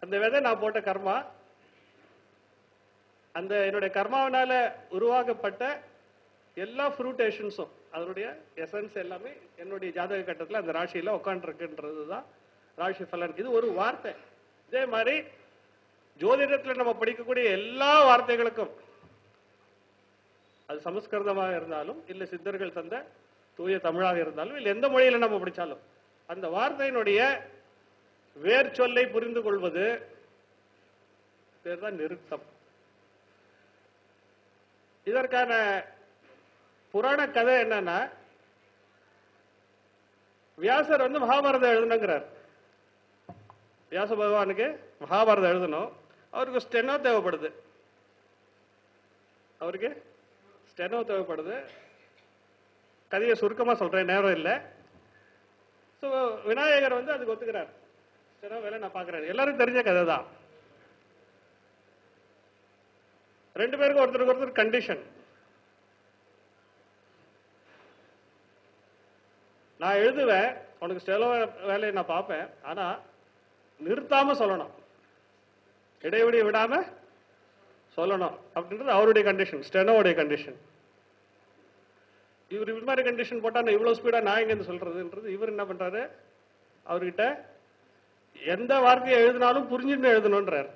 அந்த விதை நான் போட்ட கர்மா, அந்த என்னுடைய கர்மாவினால உருவாக்கப்பட்ட எல்லா ஃப்ரூட்டேஷன்ஸும், அதனுடைய எசன்ஸ் எல்லாமே என்னுடைய ஜாதக கட்டத்தில் அந்த ராசியில உட்காந்துருக்குன்றது தான் ராசி பலன். இது ஒரு வார்த்தை. இதே மாதிரி ஜோதிடத்தில் நம்ம படிக்கக்கூடிய எல்லா வார்த்தைகளுக்கும், அது சமஸ்கிருதமாக இருந்தாலும் இல்ல சித்தர்கள் தந்த தூய தமிழாக இருந்தாலும் இல்ல எந்த மொழியில நம்ம படிச்சாலும், அந்த வார்த்தையினுடைய வேர் சொல்லை புரிந்து கொள்வது பேர் தான் நிருத்தம். இதற்கான புராண கதை என்னன்னா, வியாசர் மகாபாரதம் எழுதணுங்கிறார். வியாச பகவானுக்கு மகாபாரதம் எழுதணும். அவருக்கு ஸ்டெனோ தேவைப்படுது. அவருக்கு ஸ்டெனோ தேவைப்படுது. கதையை சுருக்கமா சொல்றேன், நேரம் இல்லை. ஸோ விநாயகர் அதுக்கு ஒத்துக்கிறார். ஸ்டெனோ வேலை நான் பாக்குறேன். எல்லாரும் தெரிஞ்ச கதை தான். 2 பேருக்கும் ஒருத்தருக்கு ஒருத்தர் கண்டிஷன். நான் எழுதுவேன், உனக்கு ஸ்டெனோ வேலையை நான் பார்ப்பேன், ஆனா நிறுத்தாம சொல்லணும், இடைவெளி விடாம சொல்லணும் அப்படின்றது அவருடைய கண்டிஷன், ஸ்டெனோவுடைய கண்டிஷன். இவர் இது மாதிரி கண்டிஷன் போட்டா நான் இவ்வளவு ஸ்பீடா நான் எங்க சொல்றதுன்றது. இவர் என்ன பண்றாரு, அவர்கிட்ட எந்த வார்த்தையை எழுதினாலும் புரிஞ்சுட்டு எழுதணும்ன்றார்.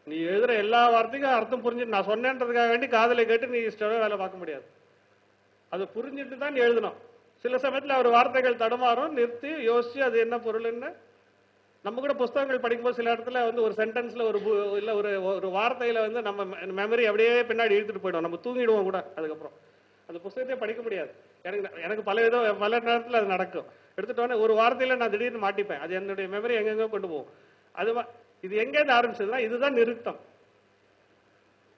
நீ எழுதுற எல்லா வார்த்தைக்கும் அர்த்தம் புரிஞ்சுட்டு, நான் சொன்னேன்றதுக்காக வேண்டி காதலை கேட்டு நீ ஸ்டெனோ வேலை பார்க்க முடியாது. அதை புரிஞ்சுட்டு தான் நீ எழுதணும். சில சமயத்தில் அவர் வார்த்தைகள் தடுமாறும், நிறுத்தி யோசிச்சு அது என்ன பொருள்னு. நம்ம கூட புஸ்தகங்கள் படிக்கும்போது சில இடத்துல ஒரு சென்டென்ஸ்ல இல்ல ஒரு வார்த்தையில நம்ம மெமரி அப்படியே பின்னாடி இழுத்துட்டு போயிடும், நம்ம தூங்கிடுவோம் கூட. அதுக்கப்புறம் அந்த புஸ்தகத்தை படிக்க முடியாது. எனக்கு பல நேரத்தில் அது நடக்கும். எடுத்துட்டோன்னே ஒரு வார்த்தையில நான் திடீர்னு மாட்டிப்பேன், அது என்னுடைய மெமரி எங்கெங்க கொண்டு போகும். இது எங்கேருந்து ஆரம்பிச்சதுன்னா இதுதான் நிருத்தம்.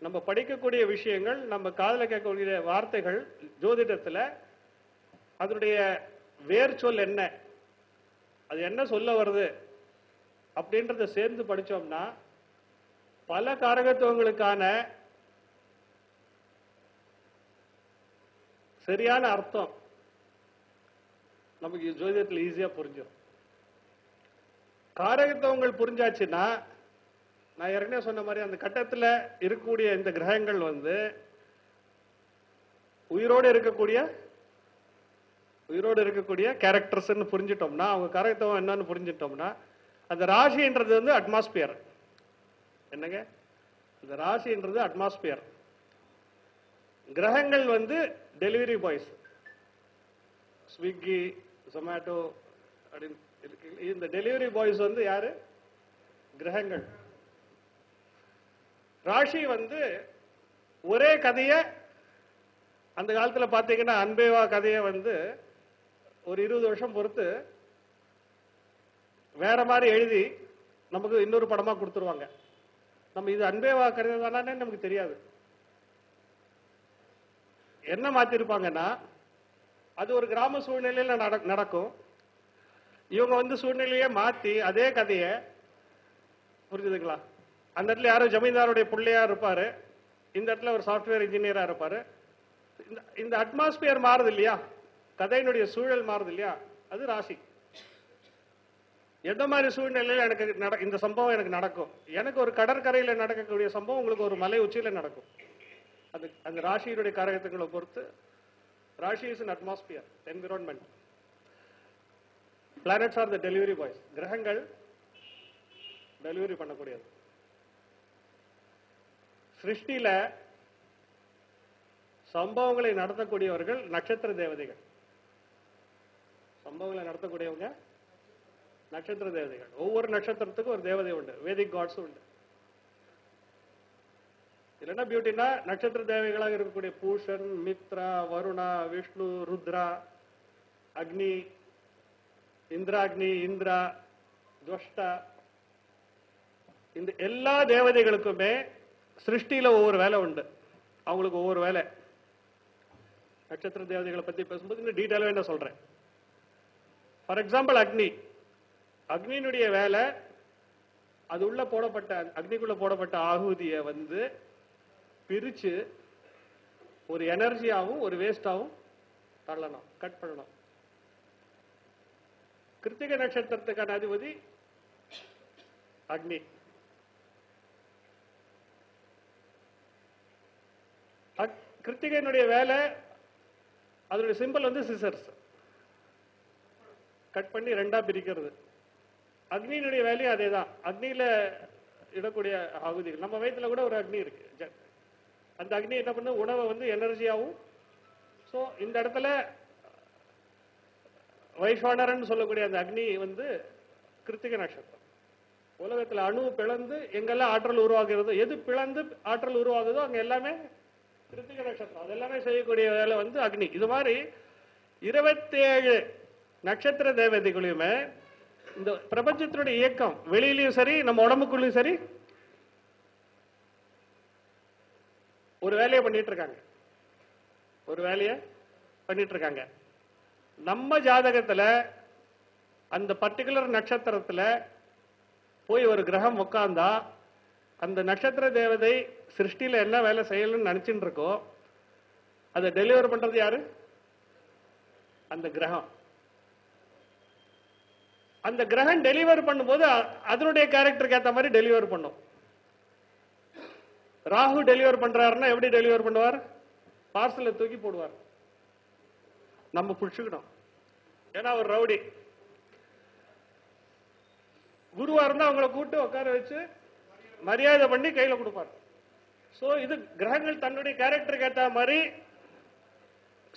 நம்ம படிக்கக்கூடிய விஷயங்கள், நம்ம காதல கேட்கக்கூடிய வார்த்தைகள், ஜோதிடத்துல அதனுடைய வேர் சொல் என்ன, அது என்ன சொல்ல வருது அப்படின்றத சேர்ந்து படிச்சோம்னா பல காரகத்துவங்களுக்கான சரியான அர்த்தம் நமக்கு ஜோதிடத்தில் ஈஸியா புரிஞ்சிடும். காரகத்துவங்கள் புரிஞ்சாச்சுன்னா நான் ஏற்கனவே சொன்ன மாதிரி அந்த கட்டத்தில் இருக்கக்கூடிய இந்த கிரகங்கள் வந்து உயிரோடு இருக்கக்கூடிய கேரக்டர்ஸ் புரிஞ்சிட்டோம்னா, அவங்க காரகத்துவம் என்னன்னு புரிஞ்சிட்டோம்னா, அந்த ராசின்றது வந்து அட்மாஸ்பியர். என்னங்க, அந்த ராசின்றது அட்மாஸ்பியர். கிரகங்கள் வந்து டெலிவரி பாய்ஸ். ஸ்விக்கி, ஜொமேட்டோ அப்படின்னு இருக்கு. இந்த டெலிவரி பாய்ஸ் வந்து யாரு? கிரகங்கள். ராசி வந்து ஒரே கதையை அந்த காலத்துல பாத்தீங்கன்னா அன்பேவா கதையை வந்து ஒரு 20 வருஷம் பொறுத்து வேற மாதிரி எழுதி நமக்கு இன்னொரு படமா கொடுத்துருவாங்க. நம்ம இது அன்பேவா கதை தானே நமக்கு தெரியாது. என்ன மாத்திருப்பாங்கன்னா, அது ஒரு கிராம சூழ்நிலையில நடக்கும். இவங்க வந்து சூழ்நிலையை மாத்தி அதே கதையை, புரிஞ்சுதுங்களா? அந்த இடத்துல யாரும் ஜமீன்தாருடைய பிள்ளையா இருப்பாரு, இந்த இடத்துல ஒரு சாஃப்ட்வேர் இன்ஜினியரா இருப்பாரு. இந்த அட்மாஸ்பியர் மாறுது இல்லையா, கதையினுடைய சூழல் மாறுது இல்லையா, அது ராசி. எந்த மாதிரி சூழ்நிலையில எனக்கு இந்த சம்பவம் எனக்கு நடக்கும்? எனக்கு ஒரு கடற்கரையில நடக்கக்கூடிய சம்பவம் உங்களுக்கு ஒரு மலை உச்சியில நடக்கும். அது அந்த ராசியினுடைய காரகத்துக்களை பொறுத்து. ராசி is an atmosphere, environment. Planets are the delivery boys. கிரகங்கள் டெலிவரி பண்ணக்கூடியது. சிருஷ்டியில சம்பவங்களை நடத்தக்கூடியவர்கள் நட்சத்திர தேவதைகள். சம்பவங்களை நடத்தக்கூடியவங்க நட்சத்திர தேவதைகள். ஒவ்வொரு நட்சத்திரத்துக்கும் ஒரு தேவதை உண்டு, வேதிக் காட்ஸ் உண்டு. இல்லைன்னா பியூட்டினா நட்சத்திர தேவைகளாக இருக்கக்கூடிய பூஷன், மித்ரா, வருணா, விஷ்ணு, ருத்ரா, அக்னி, இந்திராக்னி, இந்திரா, துவஷ்டா, இந்த எல்லா தேவதைகளுக்குமே சிருஷ்டியில ஒவ்வொரு வேலை உண்டு. அவங்களுக்கு ஒவ்வொரு வேலை. நட்சத்திர தேவதைகளை பத்தி பேசும்போது இன்னும் டீட்டெயிலாக என்ன சொல்றேன். ஃபார் எக்ஸாம்பிள் அக்னியினுடைய வேலை, அது உள்ள போடப்பட்ட அக்னிக்குள்ள போடப்பட்ட ஆகுதியை வந்து பிரிச்சு ஒரு எனர்ஜியாவும் ஒரு வேஸ்டாவும் தள்ளணும், கட் பண்ணணும். கிருத்திகை நட்சத்திரத்துக்கான அதிபதி அக்னி. கிருத்திகையினுடைய வேலை, அதனுடைய சிம்பிள் வந்து சிசர்ஸ், கட் பண்ணி ரெண்டா பிரிக்கிறது. அக்னியினுடைய வேலையும் அதே தான். அக்னியில இடக்கூடிய ஆகுதிகள், நம்ம வயிற்றுல கூட ஒரு அக்னி இருக்கு. அந்த அக்னி என்ன பண்ணு, உணவை வந்து எனர்ஜியாவும். ஸோ இந்த இடத்துல வைஸ்வானரன் சொல்லக்கூடிய அந்த அக்னி வந்து கிருத்திகை நட்சத்திரம். உலகத்துல அணு பிளந்து எங்கெல்லாம் ஆற்றல் உருவாகிறது, எது பிளந்து ஆற்றல் உருவாகுதோ அங்க எல்லாமே கிருத்திகை நட்சத்திரம். அது எல்லாமே செய்யக்கூடிய வேலை வந்து அக்னி. இது மாதிரி 27 நட்சத்திர தேவதைகளையுமே இந்த பிரபஞ்சத்தினுடைய இயக்கம், வெளியிலையும் சரி நம்ம உடம்புக்குள்ளயும் சரி, ஒரு வேலையை பண்ணிட்டு இருக்காங்க. நம்ம ஜாதகத்துல அந்த பர்டிகுலர் நட்சத்திரத்துல போய் ஒரு கிரகம் உட்கார்ந்தா, அந்த நட்சத்திர தேவதை சிருஷ்டியில என்ன வேலை செய்யணும்னு நினைச்சுட்டு இருக்கோ அதை டெலிவர் பண்றது யாரு? அந்த கிரகம். அந்த கிரகம் டெலிவர் பண்ணும்போது அதனுடைய கேரக்டருக்கு ஏற்ற மாதிரி டெலிவர் பண்ணும். ராகு டெலிவர் பண்றாருன்னா எப்படி டெலிவர் பண்ணுவார்? பார்சலை தூக்கி போடுவார். நம்ம புடிச்சுக்கணும், ஏன்னா அவர் ரவுடி. குருவா இருந்தா அவங்களை கூட்டு உட்கார வச்சு மரியாதை பண்ணி கையில கொடுப்பார். சோ இது கிரகங்கள் தன்னுடைய கேரக்டருக்கு ஏற்ற மாதிரி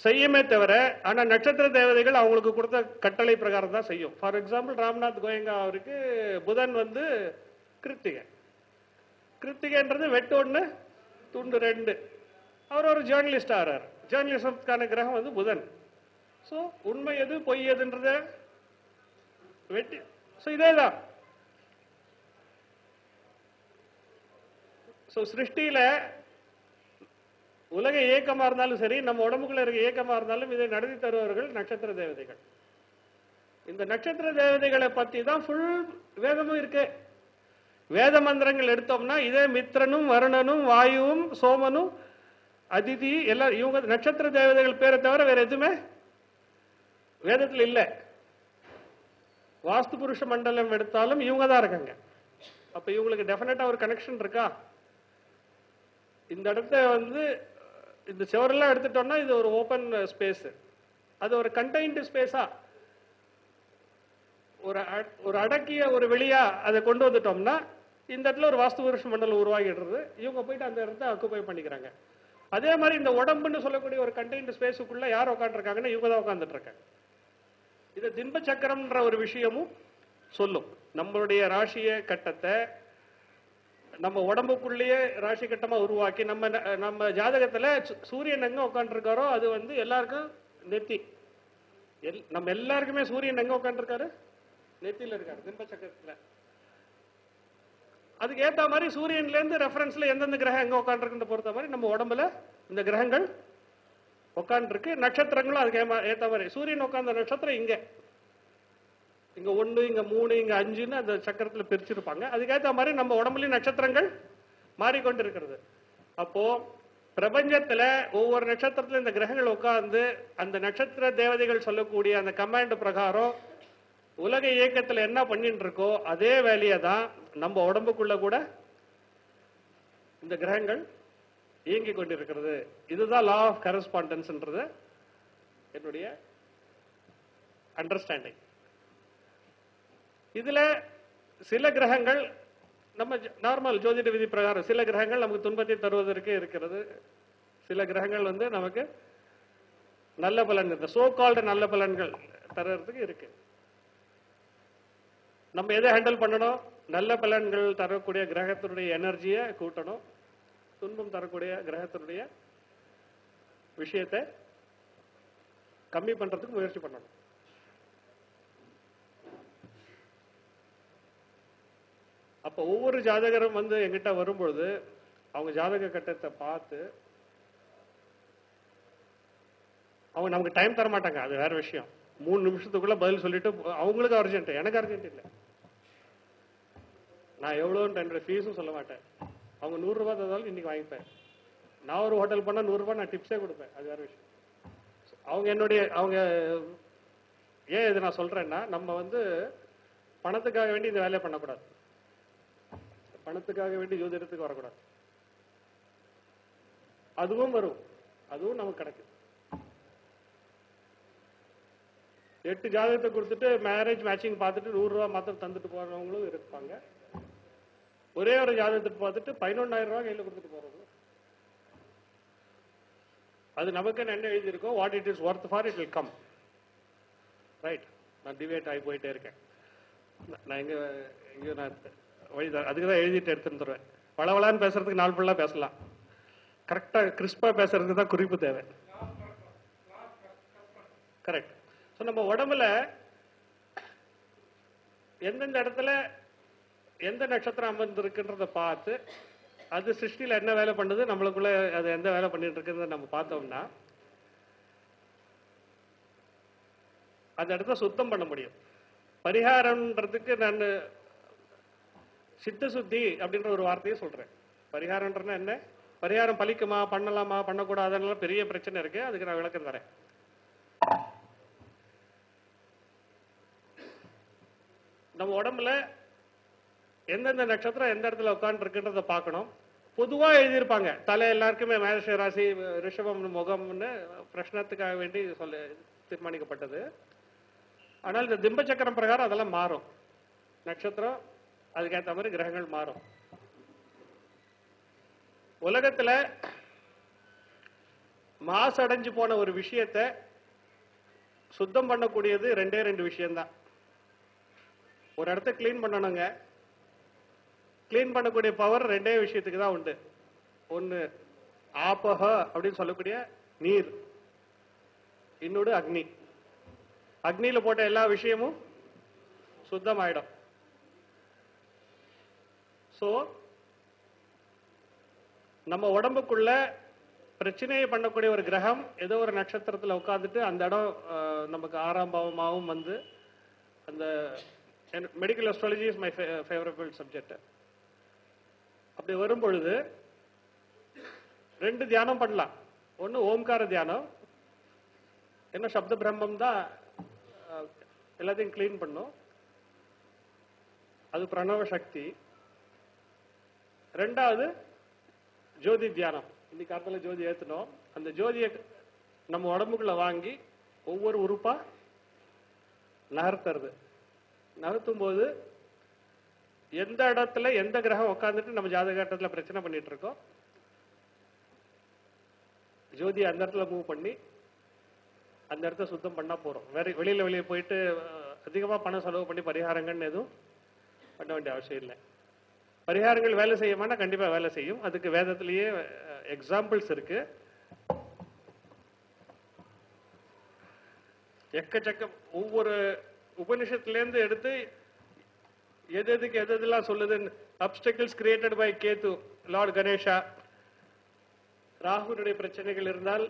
செய்யுமே தவிர, ஆனா நட்சத்திர தேவதைகள் அவங்களுக்கு கொடுத்த கட்டளை பிரகாரம் தான் செய்யும். ஃபார் எக்ஸாம்பிள் ராம்நாத் கோயங்கா அவருக்கு புதன் வந்து கிருத்திகைன்றது வெட்டு 1 துண்டு 2. அவர் ஒரு ஜேர்னலிஸ்ட் ஆகிறார். ஜேர்னலிசத்துக்கான கிரகம் வந்து புதன். ஸோ உண்மை எது பொய் எதுன்றத வெட்டி. ஸோ இதேதான். ஸோ சிருஷ்டியில உலக இயக்கமா இருந்தாலும் சரி, நம்ம உடம்புக்குள்ள இருக்க இயக்கமா இருந்தாலும் இதை நடத்தி தருவர்கள் நட்சத்திர தேவதைகள். இந்த நட்சத்திர தேவதைகளை பத்தி தான் ஃபுல் வேதமும் இருக்கு. வேத மந்திரங்கள் எடுத்தோம்னா இதே மித்ரனும், வருணனும், வாயுவும், சோமனும், அதிதி எல்லாம் இவங்க நட்சத்திர தேவதைகள் பேரை தவிர வேற எதுவுமே வேதத்தில் இல்லை. வாஸ்து புருஷ மண்டலம் எடுத்தாலும் இவங்க தான் இருக்காங்க. அப்ப இவங்களுக்கு டெஃபினட்டா ஒரு கனெக்ஷன் இருக்கா? இந்த இடத்த வந்து இந்த செவரெல்லாம் எடுத்துட்டோம்னா இது ஒரு ஓபன் ஸ்பேஸ், அது ஒரு கண்டெய்ன்டு ஸ்பேஸா ஒரு அடக்கிய ஒரு வெளியா அதை கொண்டு வந்துட்டோம்னா இந்த இடத்துல ஒரு வாஸ்து புருஷ மண்டலம் உருவாகிடுறது. இவங்க போயிட்டு அந்த இடத்த ஆக்குபை பண்ணிக்கிறாங்க. அதே மாதிரி இந்த உடம்புன்னு சொல்லக்கூடிய ஒரு கண்டெய்ன்டு ஸ்பேஸுக்குள்ள யார் உட்காந்துருக்காங்கன்னா இவங்க தான் உட்காந்துட்டு இருக்காங்க. இது திம்ப சக்கரம்ன்ற ஒரு விஷயமும் சொல்லும். நம்மளுடைய ராசிய கட்டத்தை நம்ம உடம்புக்குள்ளேயே ராசி கட்டமா உருவாக்கி நம்ம ஜாதகத்துல சூரியன் எங்க உட்காந்துருக்காரோ அது வந்து எல்லாருக்கும் நெத்தி. நம்ம எல்லாருக்குமே சூரியன் எங்க உட்காந்துருக்காரு? நெத்தியில இருக்காரு, திம்ப சக்கரத்துல. அதுக்கு ஏத்த மாதிரி சூரியன்ல இருந்து ரெஃபரன்ஸ்ல எந்தெந்த கிரகம் எங்க உட்காந்துருக்கு பொறுத்த மாதிரி நம்ம உடம்புல இந்த கிரகங்கள் உட்காந்துருக்கு. நட்சத்திரங்களும் அதுக்கு ஏத்த மாதிரி சூரியன் உட்கார்ந்த நட்சத்திரம் இங்க 1, இங்க 3, இங்க 5ன்னு அந்த சக்கரத்துல பிரிச்சிருப்பாங்க. அதுக்கேற்ற மாதிரி நம்ம உடம்புலயும் நட்சத்திரங்கள் மாறிக்கொண்டிருக்கிறது. அப்போ பிரபஞ்சத்துல ஒவ்வொரு நட்சத்திரத்துல இந்த கிரகங்கள் உட்கார்ந்து அந்த நட்சத்திர தேவதைகள் சொல்லக்கூடிய அந்த கமாண்ட் பிரகாரம் உலக இயக்கத்துல என்ன பண்ணிட்டு இருக்கோ அதே வேலையை தான் நம்ம உடம்புக்குள்ள கூட இந்த கிரகங்கள் இயங்கி கொண்டிருக்கிறது. இதுதான் லா ஆஃப் கரஸ்பாண்டன்ஸ்ன்றது என்னுடைய அண்டர்ஸ்டாண்டிங். இதுல சில கிரகங்கள் நம்ம நார்மல் ஜோதிட விதி பிரகாரம் சில கிரகங்கள் நமக்கு துன்பத்தை தருவதற்கு இருக்கிறது. சில கிரகங்கள் வந்து நமக்கு நல்ல பலன்கள், சோ கால்டு நல்ல பலன்கள் தர்றதுக்கு இருக்கு. நம்ம எதை ஹேண்டில் பண்ணணும்? நல்ல பலன்கள் தரக்கூடிய கிரகத்தினுடைய எனர்ஜியை கூட்டணும், துன்பம் தரக்கூடிய கிரகத்தினுடைய விஷயத்தை கம்மி பண்றதுக்கு முயற்சி பண்ணணும். அப்ப ஒவ்வொரு ஜாதகரும் வந்து எங்கிட்ட வரும்பொழுது அவங்க ஜாதக கட்டத்தை பார்த்து அவங்க நமக்கு டைம் தர மாட்டாங்க, அது வேற விஷயம். 3 நிமிஷத்துக்குள்ள பதில் சொல்லிட்டு அவங்களுக்கு அர்ஜென்ட், எனக்கு அர்ஜென்ட் இல்லை. நான் எவ்வளோன்னு என்னோட ஃபீஸும் சொல்ல மாட்டேன். அவங்க 100 ரூபாய் தந்தாலும் இன்னைக்கு வாங்கிப்பேன். நான் ஒரு ஹோட்டல் பண்ணா 100 ரூபாய் நான் டிப்ஸே கொடுப்பேன், அது வேற விஷயம். அவங்க ஏன் இது நான் சொல்றேன்னா, நம்ம வந்து பணத்துக்காக வேண்டி இந்த வேலையை பண்ணக்கூடாது, பணத்துக்காக வேண்டி ஜோதிடத்துக்கு வரக்கூடாது. அதுவும் வரும், அதுவும் நமக்கு கிடைக்கும். 8 ஜாதகத்தை கொடுத்துட்டு மேரேஜ் மேட்சிங் பார்த்துட்டு 100 ரூபாய் மாத்திரம் தந்துட்டு போறவங்களும் இருப்பாங்க. ஒரே ஒரு ஜாதகத்தை பார்த்துட்டு 11,000 ரூபாய் கையில கொடுத்துட்டு போறது. அது நமக்கு என்ன எழுதியிருக்கோம், what it is worth for it will come. Right. நான் டிவேட் ஆகி போயிட்டே இருக்கேன். நான் எங்க நான் வழி அதுக்கு தான் எழுதிட்டு எடுத்துன்னு தருவேன். பளபளன்னு பேசுறதுக்கு நாள் ஃபுல்லா பேசலாம், கரெக்டா கிறிஸ்பா பேசுறதுக்கு தான் குறிப்பு தேவை. கரெக்ட். ஸோ நம்ம உடம்புல எந்தெந்த இடத்துல எந்த நட்சத்திரம் அமர்ந்திருக்குன்றத பார்த்து அது சிருஷ்டியில் என்ன வேலை பண்ணுது, நம்மளுக்குள்ள அது எந்த வேலை பண்ணிட்டு இருக்குன்றத நம்ம பார்த்தோம்னா அந்த இடத்த சுத்தம் பண்ண முடியும். பரிகாரம்ன்றதுக்கு நான் சித்த சுத்தி அப்படின்ற ஒரு வார்த்தையை சொல்றேன். பரிகாரம்ன்றனா என்ன? பரிகாரம் பலிக்குமா, பண்ணலாமா, பண்ணக்கூடாதுன்னு பெரிய பிரச்சனை இருக்கு, அதுக்கு நான் விளக்கம் தரேன். நம்ம உடம்புல எந்தெந்த நட்சத்திரம் எந்த இடத்துல உட்காந்து இருக்குன்றத பார்க்கணும். பொதுவா எழுதியிருப்பாங்க, தலை எல்லாருக்குமே மேஷ ராசி, ரிஷபம் முகம்னு பிரச்சனத்துக்காக வேண்டி தீர்மானிக்கப்பட்டது. ஆனால் இந்த திம்ப சக்கரம் பிரகாரம் அதெல்லாம் மாறும். நட்சத்திரம் அதுக்கேற்ற மாதிரி கிரகங்கள் மாறும். உலகத்துல மாசு அடைஞ்சு போன ஒரு விஷயத்தை சுத்தம் பண்ணக்கூடியது 2 விஷயம்தான். ஒரு இடத்த கிளீன் பண்ணணுங்க, கிளீன் பண்ணக்கூடிய பவர் 2 விஷயத்துக்கு தான் உண்டு. ஒன்னு ஆபஹ அப்படின்னு சொல்லக்கூடிய நீர், இன்னொரு அக்னி. அக்னியில போட்ட எல்லா விஷயமும் சுத்தம் ஆயிடும். சோ நம்ம உடம்புக்குள்ள பிரச்சனையை பண்ணக்கூடிய ஒரு கிரகம் ஏதோ ஒரு நட்சத்திரத்துல உட்காந்துட்டு அந்த இடம் நமக்கு 6ஆம் பாவமாகவும் வந்து அந்த medical astrology is my favourable subject. அப்படி வரும் பொழுது 2 தியானம் பண்ணலாம். ஒன்னு ஓம்கார தியானம், என்ன சப்த பிரம்மம் தான் எல்லாத்தையும் கிளீன் பண்ணும். அது பிரணவ சக்தி. ரெண்டாவது ஜோதி தியானம். இன்னைக்கு காலத்துல ஜோதி ஏத்தணும். அந்த ஜோதியை நம்ம உடம்புக்குள்ள வாங்கி ஒவ்வொரு உறுப்பா நகர்த்துறது. நகர்த்தும் போது எந்த இடத்துல எந்த கிரகம் உட்காந்துட்டு நம்ம ஜாதகத்துல பிரச்சனை பண்ணிட்டு இருக்கோம், ஜோதி அந்த இடத்துல மூவ் பண்ணி அந்த இடத்த சுத்தம் பண்ணா போறோம். வேற வெளியே போயிட்டு அதிகமா பணம் செலவு பண்ணி பரிகாரங்கள்னு எதுவும் பண்ண வேண்டிய அவசியம் இல்லை. பரிகாரங்கள் வேலை செய்யுமானா கண்டிப்பா வேலை செய்யும். அதுக்கு வேதத்திலேயே எக்ஸாம்பிள்ஸ் இருக்கு. எக்கச்சக்கம் ஒவ்வொரு உபனிஷத்துல இருந்து எடுத்து எதுக்கு எதெல்லாம் சொல்லுது. Obstacles created by Ketu, lord Ganesha. ராகுனுடைய பிரச்சனைகள் இருந்தால்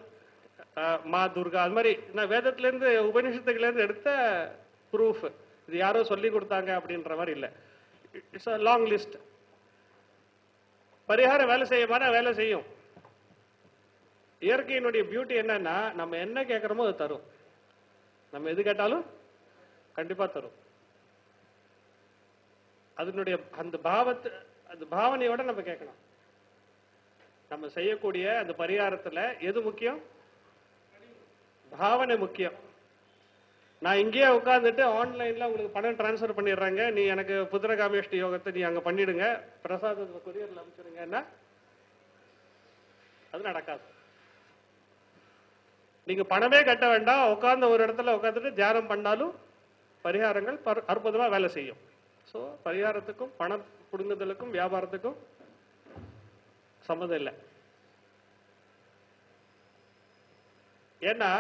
மா துர்கா. அது மாதிரி நான் வேதத்துல இருந்து உபனிஷத்துக்குல இருந்து எடுத்த ப்ரூஃப். இது யாரோ சொல்லி கொடுத்தாங்க அப்படின்ற மாதிரி இல்லை. It's a long list. பரிகாரம் வேலை செய்யுமானா வேலை செய்யும். இயற்கையினுடைய பியூட்டி என்னன்னா, நம்ம என்ன கேட்கிறோமோ அது தரும். நம்ம எது கேட்டாலும் கண்டிப்பா தரும். அதனுடைய அந்த பாவனையோட நம்ம கேட்கணும். நம்ம செய்யக்கூடிய அந்த பரிகாரத்துல எது முக்கியம்? பாவனை முக்கியம். நான் இங்கேயே உட்கார்ந்துட்டு ஆன்லைன்ல உங்களுக்கு பணம் டிரான்ஸ்பர் பண்ணிடுறாங்க, நீ எனக்கு புத்திரகாமேஷ்டி யோகத்தை நீ அங்க பண்ணிடுங்க, பிரசாதத்தை கொரியர்ல அனுப்பிச்சிடுங்கன்னா அது நடக்காது. நீங்க பணமே கட்ட வேண்டாம், உட்கார்ந்த ஒரு இடத்துல உட்காந்துட்டு தியானம் பண்ணாலும் பரிகாரங்கள் அற்புதமா வேலை செய்யும். ஸோ பரிகாரத்துக்கும் பணம் புடுங்குதலுக்கும் வியாபாரத்துக்கும் சம்மதம் இல்லை. ஏன்னா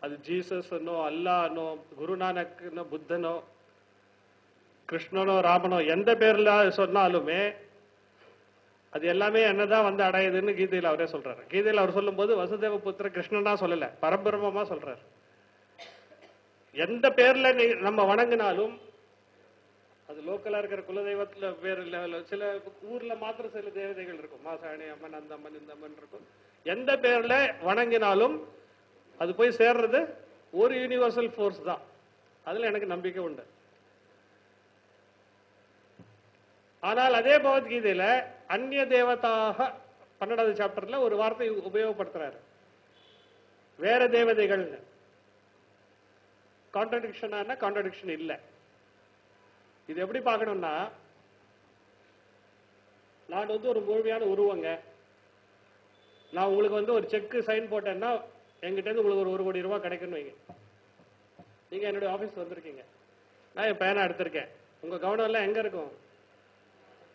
அது ஜீசஸ்னோ அல்லானோ குருநானக்னோ புத்தனோ கிருஷ்ணனோ ராமனோ எந்த பேர்ல சொன்னாலுமே அது எல்லாமே என்னதான் வந்து அடையுதுன்னு கீதையில அவரே சொல்றாரு. கீதையில அவர் சொல்லும் போது வசுதேவ புத்திர கிருஷ்ணனா சொல்லல, பரபிரமமா சொல்றாரு. எந்த பேர்ல நம்ம வணங்கினாலும் அது லோக்கலா இருக்கிற குலதெய்வத்துல பேர் இல்ல, சில ஊர்ல மாத்திரம் சில தேவதைகள் இருக்கும், மாசாணி அம்மன் அந்த அம்மன் இந்த அம்மன் இருக்கும். எந்த பேர்ல வணங்கினாலும் அது போய் சேர்றது ஒரு யூனிவர்சல் ஃபோர்ஸ் தான். அதுல எனக்கு நம்பிக்கை உண்டு. ஆனால் அதே பகவத்கீதையில அந்நிய தேவதாக 12வது சாப்டர்ல ஒரு வார்த்தை உபயோகப்படுத்துறாரு, வேற தேவதைகள். கான்ட்ரடிக்ஷனா? கான்ட்ரடிக்ஷன் இல்ல. இது எப்படி பார்க்கணும்னா, நான் வந்து ஒரு முழுமையான உருவங்க. நான் உங்களுக்கு வந்து ஒரு செக் சைன் போட்டேன்னா என்கிட்ட இருந்து உங்களுக்கு ஒரு 1 கோடி ரூபாய் கிடைக்குன்னு வைங்க. நீங்க என்னுடைய ஆபீஸ் வந்திருக்கீங்க, நான் என் பேனா எடுத்திருக்கேன். உங்க கவனம் எல்லாம் எங்க இருக்கும்?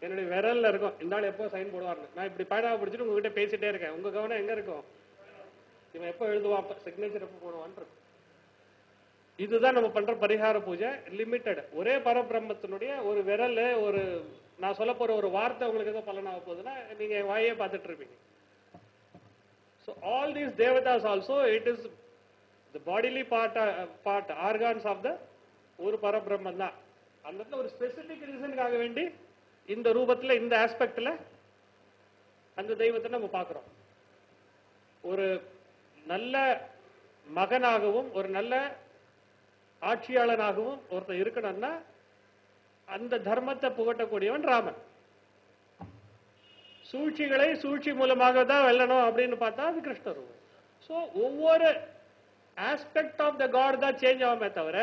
என்னுடைய விரல்ல இருக்கும். இந்த ஆள் எப்போ சைன் போடுவார்னு. நான் இப்படி பேனாவை பிடிச்சிட்டு உங்ககிட்ட பேசிட்டே இருக்கேன். உங்க கவனம் எங்க இருக்கும்? இவன் எப்போ எழுதுவான், சிக்னேச்சர் எப்போ போடுவான் இருக்கும். இதுதான் நம்ம பண்ற பரிகார பூஜை. லிமிட்டட். ஒரே பரபிரம்மத்தினுடைய ஒரு விரல், ஒரு நான் சொல்ல போற ஒரு வார்த்தை உங்களுக்கு ஏதோ பலனாக போகுதுன்னா நீங்க வாயே பார்த்துட்டு இருப்பீங்க. So all these devatas also, it is the bodily part organs of the ஒரு பரபிரம்மன் தான். அந்த ஒரு ஸ்பெசிபிக் ரீசனுக்காக வேண்டி இந்த ரூபத்துல இந்த ஆஸ்பெக்ட்ல அந்த தெய்வத்தை நம்ம பார்க்கிறோம். ஒரு நல்ல மகனாகவும் ஒரு நல்ல ஆட்சியாளனாகவும் ஒருத்தர் இருக்கணும்னா அந்த தர்மத்தை புகட்டக்கூடியவன் ராமன். சூழ்ச்சிகளை சூழ்ச்சி மூலமாக தான் வெல்லணும் அப்படின்னு பார்த்தா அது கிருஷ்ணர். ஸோ ஒவ்வொரு ஆஸ்பெக்ட் ஆஃப் த காட் தான் சேஞ்ச் ஆகுமே தவிர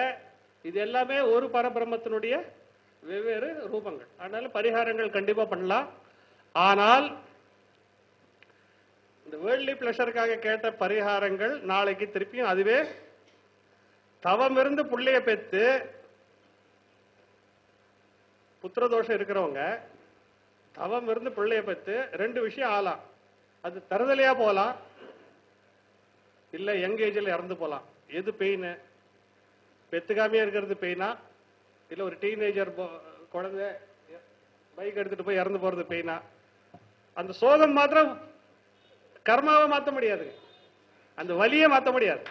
இது எல்லாமே ஒரு பரபிரம்மத்தினுடைய வெவ்வேறு ரூபங்கள். அதனால பரிகாரங்கள் கண்டிப்பா பண்ணலாம். ஆனால் இந்த வேர்ல்ட்லி பிளஷருக்காக கேட்ட பரிகாரங்கள் நாளைக்கு திருப்பியும் அதுவே தவம் இருந்து புள்ளைய பெற்று புத்திரதோஷம் இருக்கிறவங்க தவம் இருந்து பிள்ளைய பெற்று 2 விஷயம் ஆகலாம். அது தருதலையா போகலாம், இல்ல யங் ஏஜ்ல இறந்து போகலாம். எது பெயின்? பெத்துக்காமையா இருக்கிறது பெயினா, இல்ல ஒரு டீனேஜர் குழந்தை பைக் எடுத்துட்டு போய் இறந்து போறது பெயினா? அந்த சோகம் மாத்திரம் கர்மாவை மாற்ற முடியாது, அந்த வலியை மாற்ற முடியாது.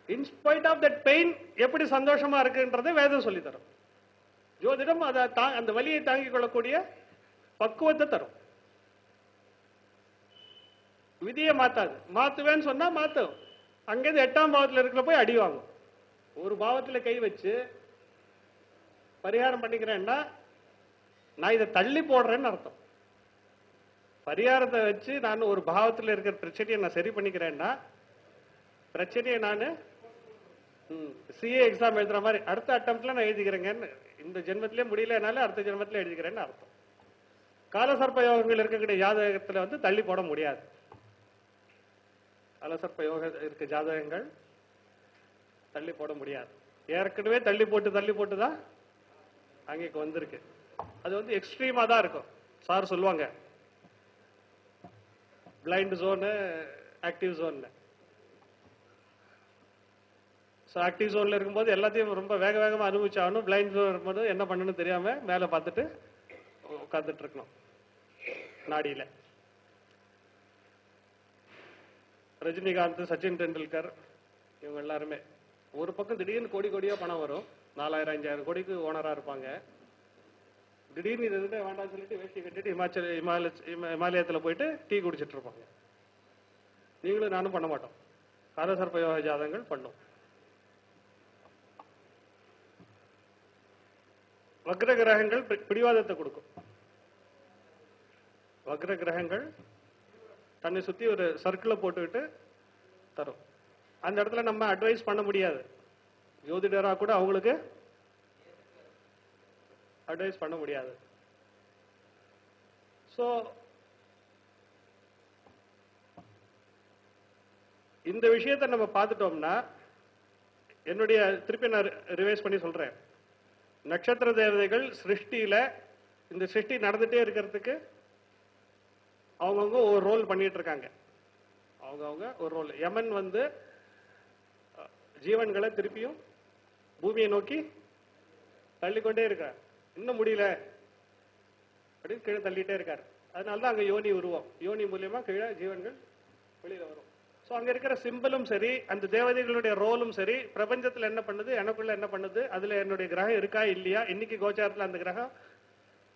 In spite of that pain எப்படி சந்தோஷமா இருக்குன்றதை வேதம் சொல்லி தரும். ஜோதிடம் அந்த வலியை தாங்கிக் கொள்ளக்கூடிய பக்குவத்தை தரும். விதியை மாத்தாது. மாத்துவேன்னு சொன்னா மாத்தும். அங்கேருந்து 8ஆம் பாவத்தில் இருக்கிற போய் அடி வாங்கும். ஒரு பாவத்துல கை வச்சு பரிகாரம் பண்ணிக்கிறேன்னா நான் இதை தள்ளி போடுறேன்னு அர்த்தம். பரிகாரத்தை வச்சு நான் ஒரு பாவத்தில் இருக்கிற பிரச்சனையை நான் சரி பண்ணிக்கிறேன்னா பிரச்சனையை நான் சிஏ எக்ஸாம் எழுதுற மாதிரி அடுத்த அட்டம்ப்ட்ல நான் எழுதிக்கிறேங்கன்னு, இந்த ஜென்மத்திலே முடியலனால அடுத்த ஜென்மத்திலே எழுதிக்கிறேன்னு அர்த்தம். காலசர்ப்ப யோகங்கள் இருக்கக்கூடிய ஜாதகத்துல வந்து தள்ளி போட முடியாது. காலசர்ப்ப யோக இருக்க ஜாதகங்கள் தள்ளி போட முடியாது. ஏற்கனவே தள்ளி போட்டு தான் அங்கேக்கு வந்திருக்கு. அது வந்து எக்ஸ்ட்ரீமா தான் இருக்கும். சார் சொல்லுவாங்க பிளைண்ட் ஜோனு ஆக்டிவ் ஜோன். ஆக்டிவ் ஜோன்ல இருக்கும்போது எல்லாத்தையும் ரொம்ப வேகமா அனுபவிச்சாகணும். பிளைண்ட் ஜோன் இருக்கும்போது என்ன பண்ணணும்னு தெரியாம மேல பார்த்துட்டு உட்கார்ந்துட்டு இருக்கணும் நாடியில. ரஜினிகாந்த், சச்சின் டெண்டுல்கர் இவங்க எல்லாருமே ஒரு பக்கம் திடீர்னு கோடியா பணம் வரும். 4000 5000 கோடிக்கு ஓனரா இருப்பாங்க. திடீர்னு இது வேண்டாம்னு சொல்லிட்டு வேஷ்டி கட்டிட்டு இமாலயத்துல போயிட்டு டீ குடிச்சிட்டு இருப்பாங்க. நீங்களும் நானும் பண்ண மாட்டோம். காலசர்ப்ப யோக ஜாதகங்கள் பண்ணும். வக்ர கிரகங்கள் பிடிவாதத்தை கொடுக்கும். வக்ர கிரகங்கள் தன்னை சுத்தி ஒரு சர்க்கிளை போட்டுக்கிட்டு தரும். அந்த இடத்துல நம்ம அட்வைஸ் பண்ண முடியாது. ஜோதிடரா கூட அவங்களுக்கு அட்வைஸ் பண்ண முடியாது. சோ இந்த விஷயத்தை நம்ம பார்த்துட்டோம்னா, என்னுடைய திருப்பி நான் ரிவைஸ் பண்ணி சொல்றேன். நட்சத்திர தேவதைகள் சிருஷ்டியில இந்த சிருஷ்டி நடந்துட்டே இருக்கிறதுக்கு அவங்கவுங்க ஒரு ரோல் பண்ணிட்டு இருக்காங்க. அவங்கவுங்க ஒரு ரோல். யமன் வந்து ஜீவன்களை திருப்பியும் பூமியை நோக்கி தள்ளிக்கொண்டே இருக்கார். இன்னும் முடியல அப்படின்னு கீழே தள்ளிட்டே இருக்காரு. அதனாலதான் அங்க யோனி உருவம். யோனி மூலியமா கீழே ஜீவன்கள் வெளியில வரும். சோ அங்க இருக்கிற சிம்பிளும் சரி, அந்த தேவதைகளுடைய ரோலும் சரி, பிரபஞ்சத்துல என்ன பண்ணுது, எனக்குள்ள என்ன பண்ணுது, அதுல என்னுடைய கிரகம் இருக்கா இல்லையா, இன்னைக்கு கோச்சாரத்துல அந்த கிரகம்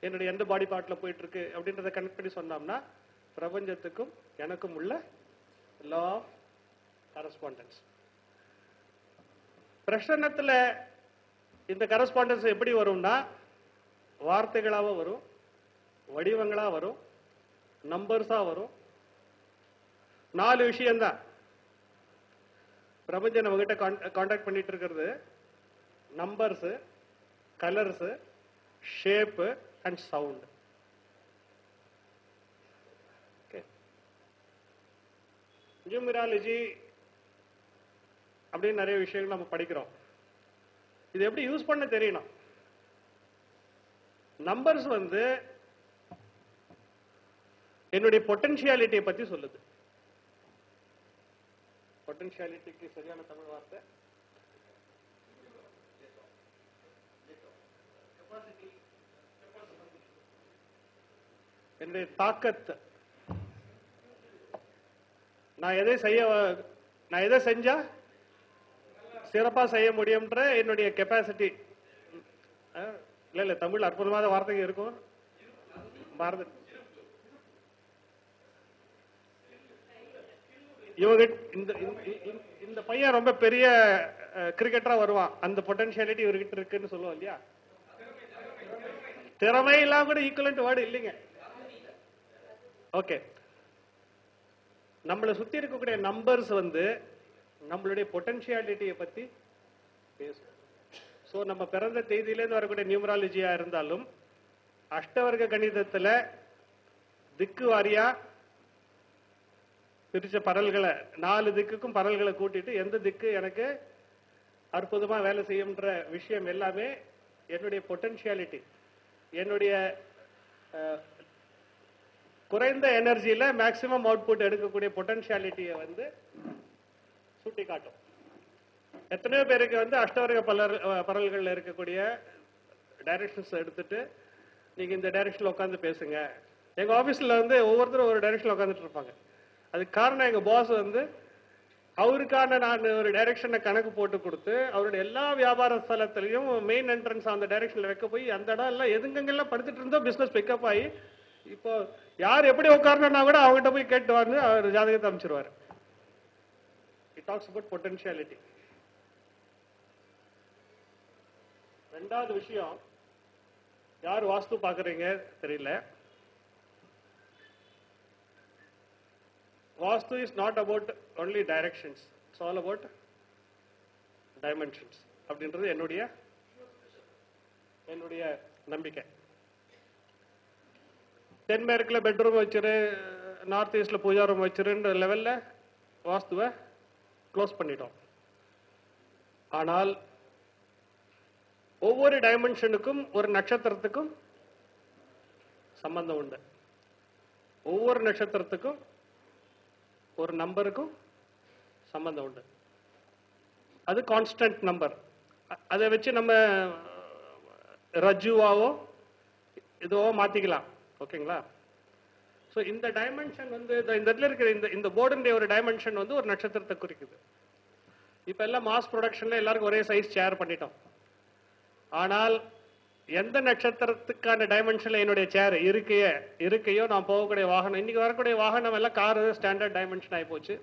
என்னுடைய எந்த பாடி பார்ட்ல போயிட்டு இருக்கு அப்படின்றத கனெக்ட் பண்ணி சொன்னோம்னா பிரபஞ்சத்துக்கும் எனக்கும் உள்ள லா ஆஃப் கரஸ்பாண்டன்ஸ். பிரசன்னத்துல இந்த கரஸ்பாண்டன்ஸ் எப்படி வரும்னா வார்த்தைகளாக வரும், வடிவங்களா வரும், நம்பர்ஸா வரும். 4 விஷயம்தான் பிரபஞ்சம் நம்ம கிட்ட கான்டாக்ட் பண்ணிட்டு இருக்கிறது. Numbers, colours, shape and sound. Numerology அப்படின்னு நிறைய விஷயங்கள் நம்ம படிக்கிறோம். இது எப்படி யூஸ் பண்ண தெரியணும். நம்பர்ஸ் வந்து என்னுடைய பொட்டன்ஷியாலிட்டியை பத்தி சொல்லுது. பொட்டன்ஷியாலிட்டிக்கு சரியான தமிழ் வார்த்தை என்னுடைய தாக்கத்து. நான் எதை செஞ்சா சிறப்பா செய்ய முடியும்ன்ற என்னுடைய கெப்பாசிட்டி. இல்ல தமிழ் அற்புதமான வார்த்தைகள் இருக்கும். பாரத இவங்க இந்த பையன் ரொம்ப பெரிய கிரிக்கெட்டரா வருவான். அந்த பொட்டன்ஷியாலிட்டி இவர்கிட்ட இருக்குன்னு சொல்லுவோம் இல்லையா. திறமை இல்லாம கூட ஈக்குவலன்ட் வேர்டு இல்லைங்க. ஓகே, நம்மளை சுத்தி இருக்கக்கூடிய நம்பர்ஸ் வந்து நம்மளுடைய பொட்டன்ஷியாலிட்டியை பத்தி பேசும். சோ நம்ம பிறந்த தேதியிலேருந்து வரக்கூடிய நியூமராலஜியா இருந்தாலும் அஷ்டவர்க்க கணிதத்துல திக்கு வாரியா பிரிச்ச பரல்களை 4 திக்குக்கும் பரல்களை கூட்டிட்டு எந்த திக்கு எனக்கு அற்புதமா வேலை செய்யும்ன்ற விஷயம் எல்லாமே என்னுடைய பொட்டன்ஷியாலிட்டி, என்னுடைய குறைந்த எனர்ஜியில மேக்சிமம் அவுட்புட் எடுக்கக்கூடிய பொட்டன்ஷியாலிட்டியை வந்து சுட்டி காட்டும். எத்தனையோ பேருக்கு வந்து அஷ்டவர்க்க பரல்கள்ல இருக்கக்கூடிய டைரக்ஷன்ஸ் எடுத்துட்டு நீங்க இந்த டைரக்ஷன்ல உட்காந்து பேசுங்க. எங்க ஆபீஸ்ல வந்து ஒவ்வொருத்தரும் ஒரு டைரக்ஷன்ல உட்காந்துட்டு இருப்பாங்க. அதுக்கு காரணம் எங்க பாஸ் வந்து அவருக்கான நான் ஒரு டைரக்ஷனை கணக்கு போட்டு கொடுத்து அவருடைய எல்லா வியாபார ஸ்தலத்திலையும் மெயின் என்ட்ரன்ஸ் அந்த டைரக்ஷன்ல வைக்க போய் அந்த இடம் எல்லாம் எதுங்கெல்லாம் படுத்துட்டு இருந்தோ பிசினஸ் பிக்கப் ஆகி இப்போ யார் எப்படி உட்காரணும்னா கூட அவங்ககிட்ட போய் கேட்டு வந்து அவர் ஜாதகத்தை அமைச்சிருவாரு. It talks about potentiality. ரெண்டாவது விஷயம், யார் வாஸ்து பாக்குறீங்க தெரியல. Vastu is not about only directions, it's all about dimensions அப்படின்றது என்னுடைய நம்பிக்கை. தென்மேற்குல பெட்ரூம் வச்சிரு, நார்த் ஈஸ்ட்ல பூஜா ரூம் வச்சிருன்ற லெவல்ல வாஸ்துவை க்ளோஸ் பண்ணிட்டோம். ஆனால் ஒவ்வொரு டைமென்ஷனுக்கும் ஒரு நட்சத்திரத்துக்கும் சம்பந்தம் உண்டு. ஒவ்வொரு நட்சத்திரத்துக்கும் ஒரு நம்பருக்கும் சம்பந்தம் உண்டு. அது கான்ஸ்டன்ட் நம்பர். அதை வச்சு நம்ம ரஜுவாவோ இதுவோ மாத்திக்கலாம். ஓகேங்களா? ஸோ இந்த டைமென்ஷன் வந்து இந்த இடத்துல இருக்கிற இந்த போர்டுடைய ஒரு டைமென்ஷன் வந்து ஒரு நட்சத்திரத்தை குறிக்குது. இப்ப எல்லாம் மாஸ் ப்ரொடக்ஷன்ல எல்லாருக்கும் ஒரே சைஸ் சேர் பண்ணிட்டோம். ஆனால் எந்த நட்சத்திரத்துக்கான டைமென்ஷன்ல என்னுடைய சேர் இருக்கையோ நான் போகக்கூடிய வாகனம், இன்னைக்கு வரக்கூடிய வாகனம் எல்லாம் காரு ஸ்டாண்டர்ட் டைமென்ஷன் ஆகி போச்சு,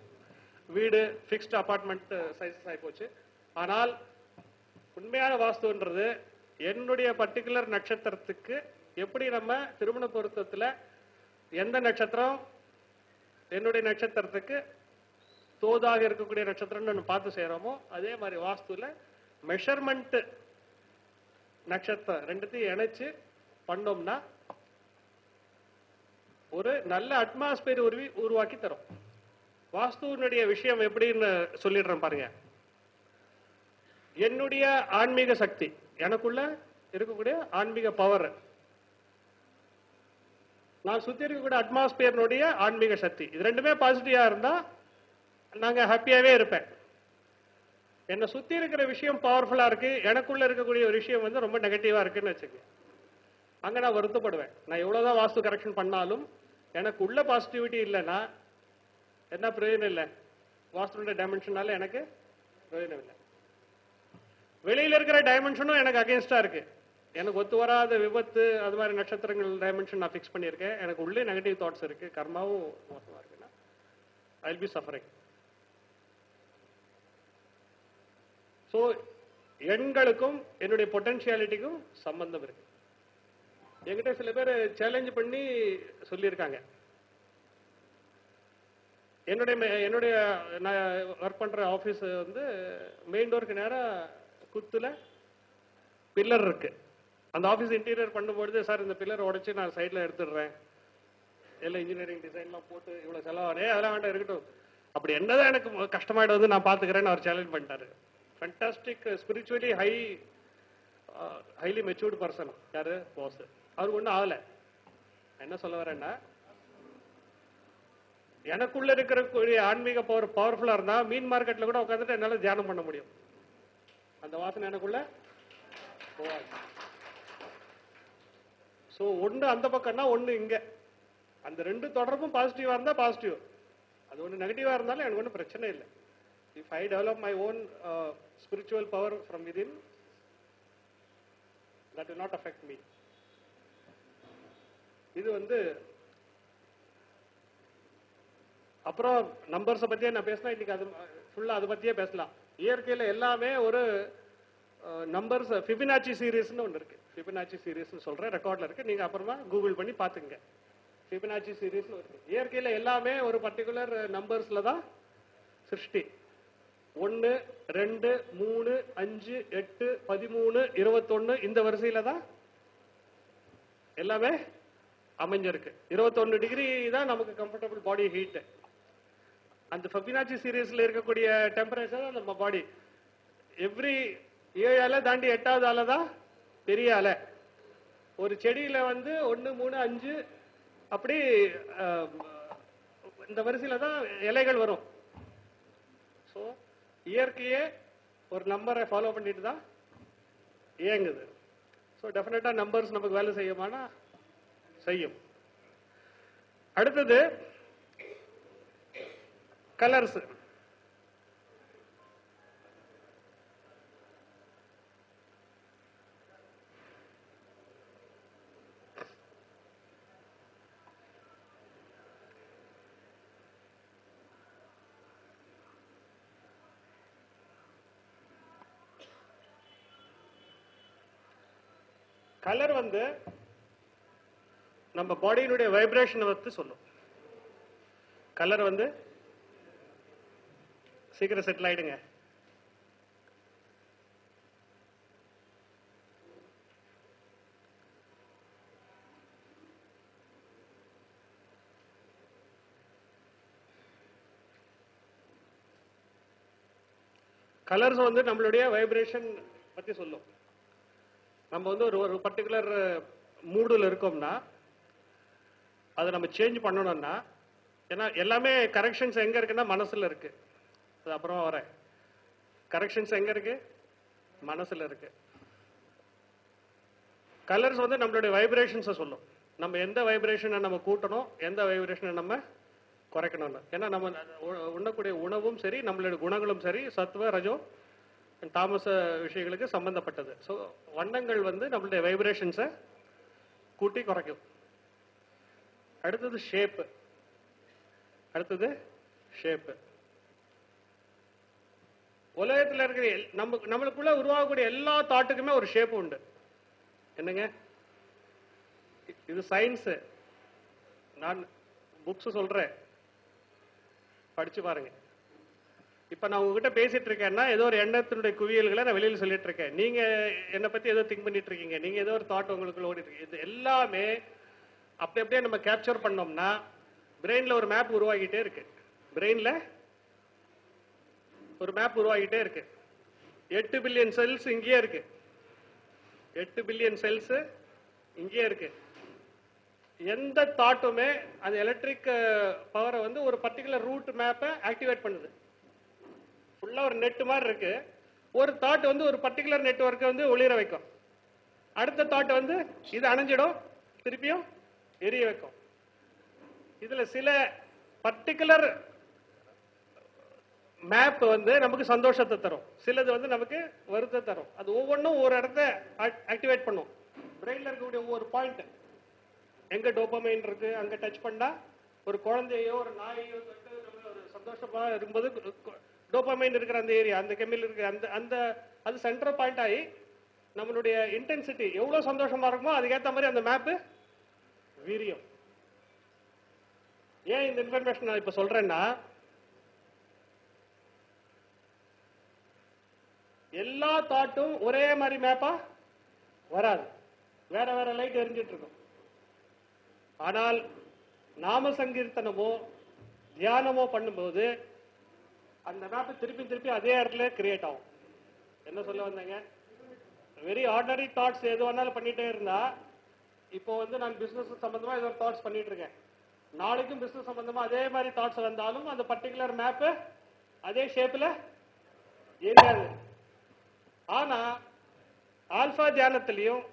வீடு ஃபிக்ஸ்ட் அபார்ட்மெண்ட் சைஸஸ் ஆகி போச்சு. ஆனால் உண்மையான வாஸ்துன்றது என்னுடைய பர்டிகுலர் நட்சத்திரத்துக்கு எப்படி நம்ம திருமண பொருத்தத்துல எந்த நட்சத்திரம் என்னுடைய நட்சத்திரத்துக்கு தோதாக இருக்கக்கூடிய நட்சத்திரம்னு பார்த்து செய்யறோமோ அதே மாதிரி வாஸ்துல மெஷர்மெண்ட் நட்சத்திரம் ரெண்டுத்தையும் இணைச்சு பண்ணோம்னா ஒரு நல்ல அட்மாஸ்பியர் உருவாக்கி தரும். வாஸ்துவனுடைய விஷயம் எப்படின்னு சொல்லிடுறேன் பாருங்க. என்னுடைய ஆன்மீக சக்தி, எனக்குள்ள இருக்கக்கூடிய ஆன்மீக பவர், நான் சுத்தி இருக்கக்கூடிய அட்மாஸ்பியர்னுடைய ஆன்மீக சக்தி, இது ரெண்டுமே பாசிட்டிவா இருந்தா நாங்க ஹாப்பியாவே இருப்பேன். என்னை சுத்தி இருக்கிற விஷயம் பவர்ஃபுல்லா இருக்கு, எனக்குள்ள இருக்கக்கூடிய ஒரு விஷயம் வந்து ரொம்ப நெகட்டிவா இருக்குன்னு வச்சுக்கேன், அங்க நான் வருத்தப்படுவேன். நான் எவ்வளவுதான் வாஸ்து கரெக்ஷன் பண்ணாலும் எனக்கு உள்ள பாசிட்டிவிட்டி இல்லைன்னா என்ன பிரயோஜனம் இல்லை. வாஸ்துடைய டைமென்ஷனால எனக்கு பிரயோஜனம் இல்லை. வெளியில இருக்கிற டைமென்ஷனும் எனக்கு அகேன்ஸ்டா இருக்கு. எனக்கு ஒத்து வராத விபத்து அது மாதிரி நட்சத்திரங்கள் டைமென்ஷன் நான் ஃபிக்ஸ் பண்ணியிருக்கேன். எனக்கு உள்ளே நெகட்டிவ் தாட்ஸ் இருக்கு, கர்மாவும் மோசமா இருக்குன்னா I will be suffering. So எண்களுக்கும் என்னுடைய பொட்டன்ஷியாலிட்டிக்கும் சம்பந்தம் இருக்கு. என்கிட்ட சில பேர் சேலஞ்ச் பண்ணி சொல்லியிருக்காங்க. என்னுடைய நான் ஒர்க் பண்ற ஆஃபீஸ் வந்து மெயின் டோருக்கு நேராக குத்துல பில்லர் இருக்கு. அந்த ஆஃபீஸ் இன்டீரியர் பண்ணும்பொழுது, சார் இந்த பில்லர் உடைச்சு நான் சைட்ல எடுத்துடுறேன், எல்லாம் இன்ஜினியரிங் டிசைன்லாம் போட்டு இவ்வளவு செலவானே, அதெல்லாம் வேண்டாம் இருக்கட்டும், அப்படி என்னதான் எனக்கு கஷ்டமாயிட்டு வந்து நான் பாத்துக்கிறேன்னு அவர் சேலஞ்ச் பண்ணிட்டாரு. Fantastic, spiritually highly matured person. யாரு? பாஸ். அவருக்கு ஒன்றும் ஆகல. என்ன சொல்ல வரேன்னா, எனக்குள்ள இருக்கிற ஆன்மீக பவர்ஃபுல்லா இருந்தா மீன் மார்க்கெட்ல கூட உட்காந்துட்டு என்னால தியானம் பண்ண முடியும். அந்த வாசனை எனக்குள்ள போவாது. ஸோ ஒன்று அந்த பக்கம்னா ஒன்று இங்க, அந்த ரெண்டு தொடர்பும் பாசிட்டிவா இருந்தா பாசிட்டிவ், அது ஒன்று நெகட்டிவா இருந்தாலும் எனக்கு ஒன்றும் பிரச்சனை இல்லை. If I develop my own spiritual power from within, that will not affect me. இது வந்து அப்புறம் நம்பர்ஸை பத்தியே நான் பேசினா இன்னைக்கு அது ஃபுல்லா அதை பத்தியே பேசலாம். இயற்கையில எல்லாமே ஒரு நம்பர்ஸ் ஃபிபனாச்சி சீரீஸ்னு ஒன்று இருக்கு. ஃபிபனாச்சி சீரீஸ்னு சொல்றேன், ரெக்கார்ட்ல இருக்கு, நீங்க அப்புறமா கூகுள் பண்ணி பாத்துங்க. ஃபிபனாச்சி சீரீஸ்னு இருக்கு. இயற்கையில எல்லாமே ஒரு பர்டிகுலர் நம்பர்ஸ்ல தான் சிருஷ்டி. 1, 2, 3, 5, 8, 13, 21 இந்த வரிசையில தான் எல்லாமே அமைஞ்சிருக்கு. 21 டிகிரி தான் நமக்கு கம்ஃபர்டபுள் பாடி ஹீட். அந்த ஃபிபனாச்சி சீரீஸ்ல இருக்கக்கூடிய டெம்பரேச்சர் தான் நம்ம பாடி. எவ்ரி 7 அலை தாண்டி 8வது அலை தான் பெரிய அலை. ஒரு செடியில வந்து 1, 3, 5 அப்படி இந்த வரிசையில தான் இலைகள் வரும். ஸோ இயற்கையே ஒரு நம்பரை ஃபாலோ பண்ணிட்டு தான் இயங்குது. ஸோ டெஃபினட்டா நம்பர்ஸ் நமக்கு வேலை செய்யுமானா செய்யும். அடுத்தது கலர்ஸ். கலர் வந்து நம்ம பாடியினுடைய வைப்ரேஷனை பத்தி சொல்லும். கலர் வந்து சீக்கிரம் செட்டில் ஆயிடுங்க. கலர்ஸ் வந்து நம்மளுடைய வைப்ரேஷன் பத்தி சொல்லும். நம்ம வந்து ஒரு பர்டிகுலர் மூடுல இருக்கோம்னா அதை நம்ம சேஞ்ச் பண்ணணும்னா, ஏன்னா எல்லாமே கரெக்ஷன்ஸ் எங்க இருக்குன்னா மனசுல இருக்கு. அது அப்புறம் வர கரெக்ஷன்ஸ் எங்க இருக்கு? மனசுல இருக்கு. கலர்ஸ் வந்து நம்மளுடைய வைப்ரேஷன்ஸை சொல்லும். நம்ம எந்த வைப்ரேஷனை நம்ம கூட்டணும், எந்த வைப்ரேஷனை நம்ம குறைக்கணும்னு. ஏன்னா நம்ம உண்ணக்கூடிய உணவும் சரி, நம்மளுடைய குணங்களும் சரி, சத்துவ ரஜோ தாமச விஷயங்களுக்கு சம்பந்தப்பட்டது. ஸோ வண்ணங்கள் வந்து நம்மளுடைய வைப்ரேஷன்ஸை கூட்டி குறைக்கும். அடுத்தது ஷேப்பு. உலகத்தில் இருக்கிற நம்மளுக்குள்ள உருவாகக்கூடிய எல்லா தாட்டுக்குமே ஒரு ஷேப் உண்டு. என்னங்க இது சயின்ஸ். நான் புக்ஸ் சொல்றேன், படிச்சு பாருங்க. இப்ப நான் உங்ககிட்ட பேசிட்டு இருக்கேன்னா ஏதோ ஒரு எண்ணத்தினுடைய குவியல்களை நான் வெளியில சொல்லிட்டு இருக்கேன். நீங்க என்னை பத்தி ஏதோ திங்க் பண்ணிட்டு இருக்கீங்க, நீங்க ஏதோ ஒரு தாட் உங்களுக்குள்ள ஓடிட்டு இருக்கு. இது எல்லாமே அப்படி அப்படியே நம்ம கேப்சர் பண்ணோம்னா பிரெயின்ல ஒரு மேப் உருவாகிட்டே இருக்கு. 8 பில்லியன் செல்ஸ் இங்கேயே இருக்கு. 8 பில்லியன் செல்ஸ் இங்கேயே இருக்கு. எந்த தாட்டுமே அந்த எலக்ட்ரிக் பவரை வந்து ஒரு பர்டிகுலர் ரூட் மேப்பை ஆக்டிவேட் பண்ணுது. ஃபுல்லா ஒரு நெட் மாதிரி இருக்கு. ஒரு தாட் வந்து ஒரு பர்டிகுலர் நெட்வொர்க்கை வந்து ஒளிர வைக்கும். அடுத்த தாட் வந்து இது அணைஞ்சிடும், திருப்பியும் எரிய வைக்கும். இதுல சில பர்டிகுலர் மேப் வந்து நமக்கு சந்தோஷத்தை தரும், சிலது வந்து நமக்கு வருத்தத்தை தரும். அது ஒவ்வொன்றும் ஒரு இடத்த ஆக்டிவேட் பண்ணும். பிரெயின்ல இருக்கக்கூடிய ஒவ்வொரு பாயிண்ட் எங்க டோபமைன் இருக்கு அங்க டச் பண்ணா, ஒரு குழந்தையோ ஒரு நாயையோ ஒரு சந்தோஷமா இருக்கும்போது டோபமைன் இருக்கிற அந்த ஏரியா, அந்த கெமிக்கல் இருக்கிற அந்த அந்த அது சென்ட்ரல் பாயிண்ட் ஆகி நம்மளுடைய இன்டென்சிட்டி எவ்வளவு சந்தோஷமா இருக்குமோ அதுக்கேற்ற மாதிரி அந்த மேப்பு வீரியம். ஏன் இந்த இன்ஃபர்மேஷன் நான் இப்ப சொல்றேன்னா, எல்லா தாட்டும் ஒரே மாதிரி மேப்பா வராது, வேற வேற லைட் எரிஞ்சிட்டு இருக்கும். ஆனால் நாம சங்கீர்த்தனமோ தியானமோ பண்ணும்போது அந்த மேப் திருப்பி அதே இடத்துல கிரியேட் ஆகும். என்ன சொல்ல வந்தீங்க? வெரி ஆர்டினரி தாட்ஸ் எது வேணாலும் பண்ணிட்டே இருந்தா, இப்போ வந்து நான் பிசினஸ் சம்பந்தமா ஏதோ தாட்ஸ் பண்ணிட்டு இருக்கேன், நாளைக்கும் பிசினஸ் சம்பந்தமா அதே மாதிரி தாட்ஸ் வந்தாலும் அந்த பர்டிகுலர் மேப் அதே ஷேப்ல எரியாது. ஆனா ஆல்பா தியானத்திலையும்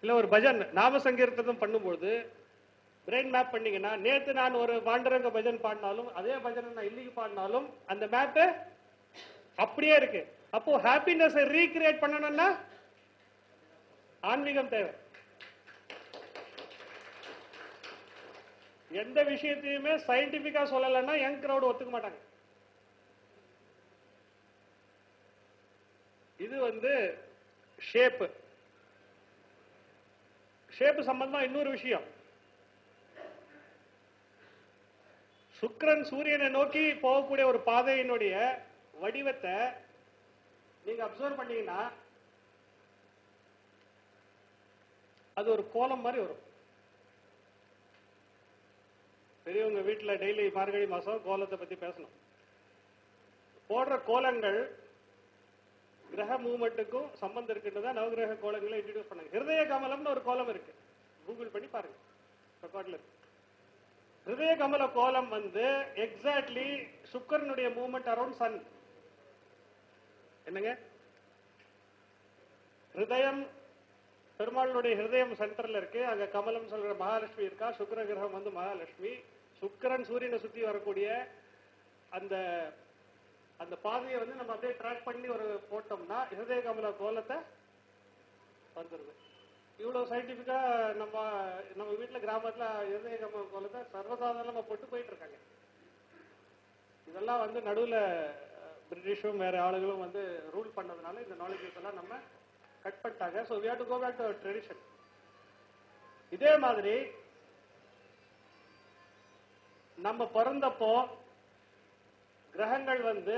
இல்ல ஒரு பஜன் நாம சங்கீர்த்தனம் பண்ணும்போது பிரெயின் மேப் பண்ணீங்கன்னா, நேத்து நான் ஒரு பாண்டரங்க பஜன் பாடினாலும் அதே பஜனை நான் இன்னைக்கு பாடினாலும் அந்த மேப் அப்படியே இருக்கு. அப்போ ஹாப்பினஸ் ரீகிரியேட் பண்ணணும்னா ஆன்மீகம் தேவை. எந்த விஷயத்தையுமே சயின்டிபிக்கா சொல்லலைன்னா யங் கிரௌட் ஒத்துக்க மாட்டாங்க. இது வந்து ஷேப் சம்பந்தமா இன்னொரு விஷயம். சுக்கிரன் சூரியனை நோக்கி போகக்கூடிய ஒரு பாதையினுடைய வடிவத்தை நீங்க அப்சர்வ் பண்ணீங்கன்னா அது ஒரு கோலம் மாதிரி வரும். பெரியவங்க வீட்டுல டெய்லி மார்கழி மாசம் கோலத்தை பத்தி பேசணும். போடுற கோலங்கள் கிரக மூவ்மெண்ட்டுக்கும் சம்பந்தம் இருக்குன்றதா நவகிரக கோலங்களை இன்ட்ரோடியூஸ் பண்ணாங்க. ஹிருதய கமலம்னு ஒரு கோலம் இருக்கு, கூகுள் பண்ணி பாருங்க, ரெக்கார்ட்ல இருக்கு. ஹிருதய கமல கோலம் வந்து எக்ஸாக்ட்லி சுக்கரனுடைய மூவ்மெண்ட் அரௌண்ட் சன். என்னங்க ஹிருதயம், பெருமாளுடைய ஹிருதயம் சென்டர்ல இருக்கு, அங்க கமலம் சொல்ற மகாலட்சுமி இருக்கா, சுக்கிர கிரகம் வந்து மகாலட்சுமி. சுக்கிரன் சூரியனை சுத்தி வரக்கூடிய அந்த அந்த பாதையை வந்து நம்ம அப்படியே ட்ராக் பண்ணி ஒரு போட்டோம்னா ஹிருதய கமல கோலத்தை வந்துருது. இவ்வளவு சயின்டிபிக்கா நம்ம வீட்டுல கிராமத்துல ஹிருதய கமல கோலத்தை சர்வசாதாரணமா போட்டு போயிட்டு இருக்காங்க. இதெல்லாம் வந்து நடுவுல பிரிட்டிஷும் வேற ஆளுகளும் வந்து ரூல் பண்ணதுனால இந்த நாலேஜஸ் எல்லாம் நம்ம கட் பண்ணிட்டாங்க. So we have to go back to our tradition. இதே மாதிரி நம்ம பிறந்தப்போ கிரகங்கள் வந்து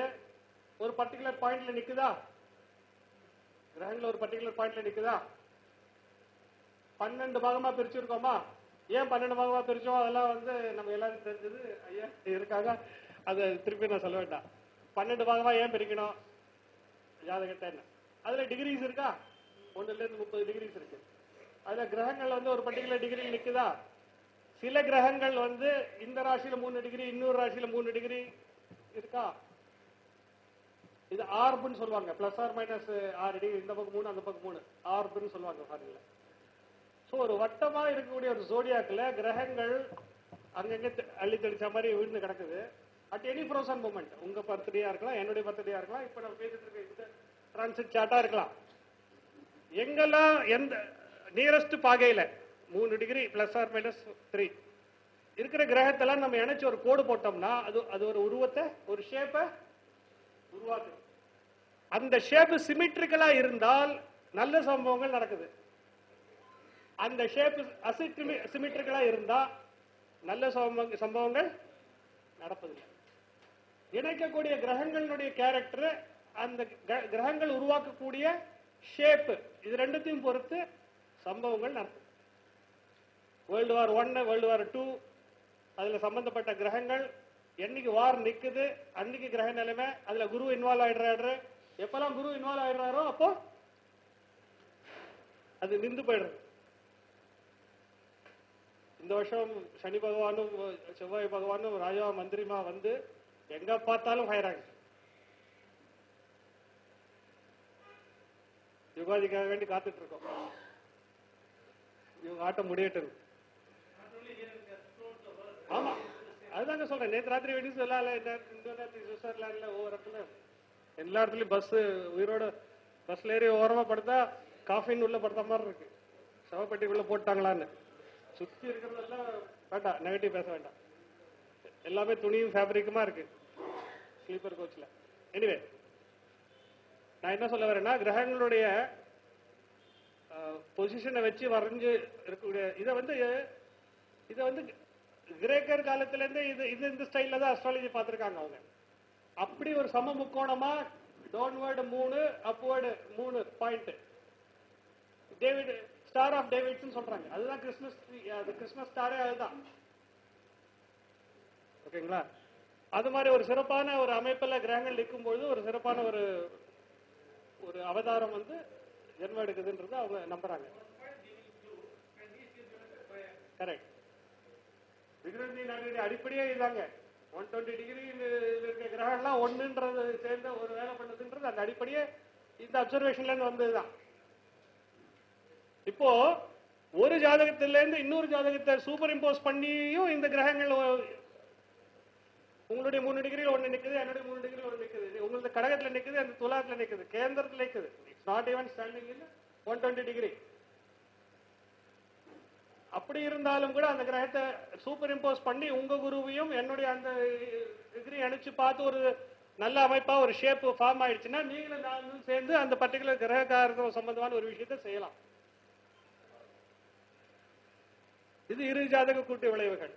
ஒரு பர்டிகுலர் பாயிண்ட்ல நிக்குதா? கிரகங்கள் ஒரு பர்டிகுலர் பாயிண்ட்ல நிக்குதா? 12 பாகமா பிரிச்சிருக்கோமா? ஏன் 12 பாகமா பிரிச்சோம்? அதெல்லாம் வந்து நம்ம எல்லாரும் தெரிஞ்சது. ஐயா இருக்காங்க, அதை திருப்பி நான் சொல்ல வேண்டாம். 12 பாகமா ஏன் பிரிக்கணும் ஜாதகத்தை? அதுல டிகிரிஸ் இருக்கா? 1 ல இருந்து 30 டிகிரிஸ் இருக்கு. அதுல கிரகங்கள் வந்து ஒரு பர்டிகுலர் டிகிரியில் நிக்குதா? சில கிரகங்கள் வந்து இந்த ராசியில 3 டிகிரி, இன்னொரு ராசியில 3 டிகிரி இருக்கா? இது ஆர்புன்னு சொல்லுவாங்க. பிளஸ் ஆர் மைனஸ் 6 டிகிரி, இந்த பக்கம் 3 அந்த பக்கம் 3, ஆர்புன்னு சொல்லுவாங்க ஃபாரின்ல. சோ ஒரு வட்டமா இருக்கக்கூடிய ஒரு ஜோடியாக்குல கிரகங்கள் அங்கங்க அள்ளி தெளிச்ச மாதிரி விழுந்து கிடக்குது. அட் எனி ஃப்ரோசன் மூமெண்ட், உங்க பர்த்டேயா இருக்கலாம், என்னுடைய பர்த்டேயா இருக்கலாம், இப்ப நம்ம பேசிட்டு இருக்க டிரான்சிட் சார்ட்டா இருக்கலாம். எங்கெல்லாம் எந்த நியரஸ்ட் பாகையில 3 டிகிரி பிளஸ் ஆர் மைனஸ் 3 இருக்கிற கிரகத்தெல்லாம் நம்ம இணைச்சு ஒரு கோடு போட்டோம்னா அது ஒரு உருவத்தை, ஒரு ஷேப்பை உருவாக்குது. அந்த ஷேப் சிமெட்ரிக்கலா இருந்தால் நல்ல சம்பவங்கள் நடக்குது. அந்த ஷேப் அசிமெட்ரிக்கலா இருந்தா நல்ல சம்பவங்கள் நடப்பதில்லை. இணைக்கக்கூடிய கிரகங்களுடைய கேரக்டர், அந்த கிரகங்கள் உருவாக்கக்கூடிய ஷேப், இது ரெண்டுத்தையும் பொறுத்து சம்பவங்கள் நடக்கும். வேர்ல்டு வார் 1, வேர்ல்டு வார் 2, அதுல சம்பந்தப்பட்ட கிரகங்கள் என்னைக்கு வார் நிக்குது அன்னைக்கு கிரக நிலைமை, அதுல குரு இன்வால்வ் ஆயிடுறாரு. எப்பெல்லாம் குரு இன்வால்வ் ஆயிடுறாரோ அப்போ அது நின்று போயிடுறது. இந்த வருஷம் சனி பகவானும் செவ்வாய் பகவானும் ராஜா மந்திரிமா வந்து எங்க பார்த்தாலும் ஃபயர் ஆகுது. யுகாதிக்காக வேண்டி காத்துட்டு இருக்கோம். இவங்க ஆட்டம் முடியட்டும். ஆமா, அதுதாங்க சொல்றேன். நேற்று ராத்திரி வெனிசுலால, சுவிட்சர்லாந்துல, ஒவ்வொரு இடத்துல எல்லா இடத்துலயும் பஸ் உயிரோட பஸ்ல ஏறி ஓரமா படுத்தா காஃபின் உள்ள படுத்த மாதிரி இருக்கு. சவப்பெட்டிக்குள்ள போட்டாங்களான்னு. சுத்தி இருக்கிறதெல்லாம் வேண்டாம், நெகட்டிவ் பேச வேண்டாம். எல்லாமே துணியும் ஃபேப்ரிக்குமா இருக்கு ஸ்லீப்பர் கோச்ல. எனிவே, நான் என்ன சொல்ல வரேன்னா, கிரகங்களுடைய பொசிஷனை வச்சு வரைஞ்சு இருக்கக்கூடிய இதை வந்து கிரேக்கர் காலத்துல இருந்து இது இந்த ஸ்டைல்ல தான் அஸ்ட்ராலஜி பார்த்திருக்காங்க அவங்க. அப்படி ஒரு சம முக்கோணமா downward 3, upward 3 point, David star of David's சொல்றாங்க. அதுதான் கிறிஸ்மஸ் ஸ்டாரே அதுதான். ஓகேங்களா? அது மாதிரி ஒரு சிறப்பான ஒரு அமைப்புல கிரகங்கள் நிற்கும் பொழுது ஒரு சிறப்பான ஒரு அவதாரம் வந்து ஜென்மம் எடுக்குதுன்றது அவங்க நம்புறாங்க. கரெக்ட். விக்ரமி அடிப்படையே இதாங்க. 120 டிகிரி இருக்க கிரகம்லாம் ஒண்ணுன்றது சேர்ந்த ஒரு வேலை பண்ணதுன்றது அந்த அடிப்படையே இந்த அப்சர்வேஷன்ல இருந்து வந்ததுதான். இப்போ ஒரு ஜாதகத்தில இருந்து இன்னொரு ஜாதகத்தை சூப்பர் இம்போஸ் பண்ணியும் இந்த கிரகங்கள் உங்களுடைய 3 டிகிரியில் ஒண்ணு நிக்குது, என்னுடைய 3 டிகிரியில் ஒண்ணு நிக்குது. உங்களுக்கு கடகத்துல நிக்குது, அந்த துலாத்துல நிக்குது, கேந்திரத்துல நிக்குது. It's not even standing in 120 degree. அப்படி இருந்தாலும் கூட அந்த கிரகத்தை சூப்பர் இம்போஸ் பண்ணி உங்க குருவையும் என்னுடைய அந்த டிகிரி அனுப்பிச்சு பார்த்து ஒரு நல்ல அமைப்பா ஒரு ஷேப் ஃபார்ம் ஆயிடுச்சுன்னா நீங்களும் நானும் சேர்ந்து அந்த பர்டிகுலர் கிரகக்காரர்கள் சம்பந்தமான ஒரு விஷயத்தை செய்யலாம். இது இரு ஜாதக கூட்டு விளைவுகள்.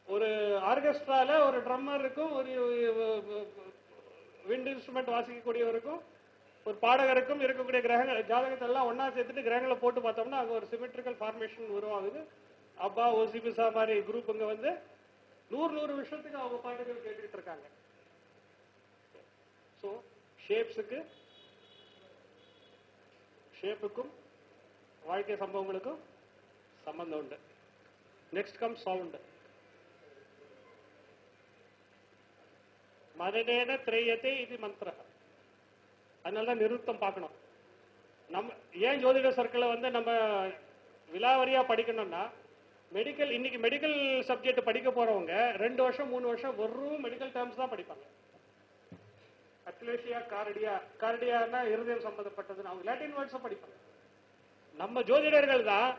ஒரு ஆர்கெஸ்ட்ரால ஒரு ட்ரம்மர் இருக்கும், ஒரு விண்ட் இன்ஸ்ட்ருமெண்ட் வாசிக்கக்கூடியவருக்கும் ஒரு பாடகருக்கும் இருக்கக்கூடிய கிரகங்கள் ஜாதகத்தை எல்லாம் ஒன்னா சேர்த்துட்டு கிரகங்களை போட்டு பார்த்தோம்னா அங்க ஒரு சிமெட்ரிக்கல் ஃபார்மேஷன் உருவாகுது. அப்பா ஓசிபிசா மாதிரி குரூப்புங்க வந்து 100 விஷயத்துக்கு அவங்க பாட்டுகள் கேட்டுட்டு இருக்காங்க. ஸோ ஷேப்புக்கும் வாழ்க்கை சம்பவங்களுக்கும் சம்பந்தம் உண்டு. Next come sound. மரணேன திரேயத்தை இது மந்திர. அதனால நிருத்தம் பார்க்கணும். நம்ம ஏன் ஜோதிட சர்க்கிளை வந்து நம்ம விலாவரியா படிக்கணும்னா, இன்னைக்கு மெடிக்கல் சப்ஜெக்ட் படிக்க போறவங்க 2 வருஷம் 3 வருஷம் வெறும் மெடிக்கல் டேர்ம்ஸ் தான் படிப்பாங்க. அத்லேஷியா, கார்டியானா இருதயம் சம்பந்தப்பட்டது, அவங்க லாட்டின் வேர்ட்ஸ் படிப்பாங்க. நம்ம ஜோதிடர்கள் தான்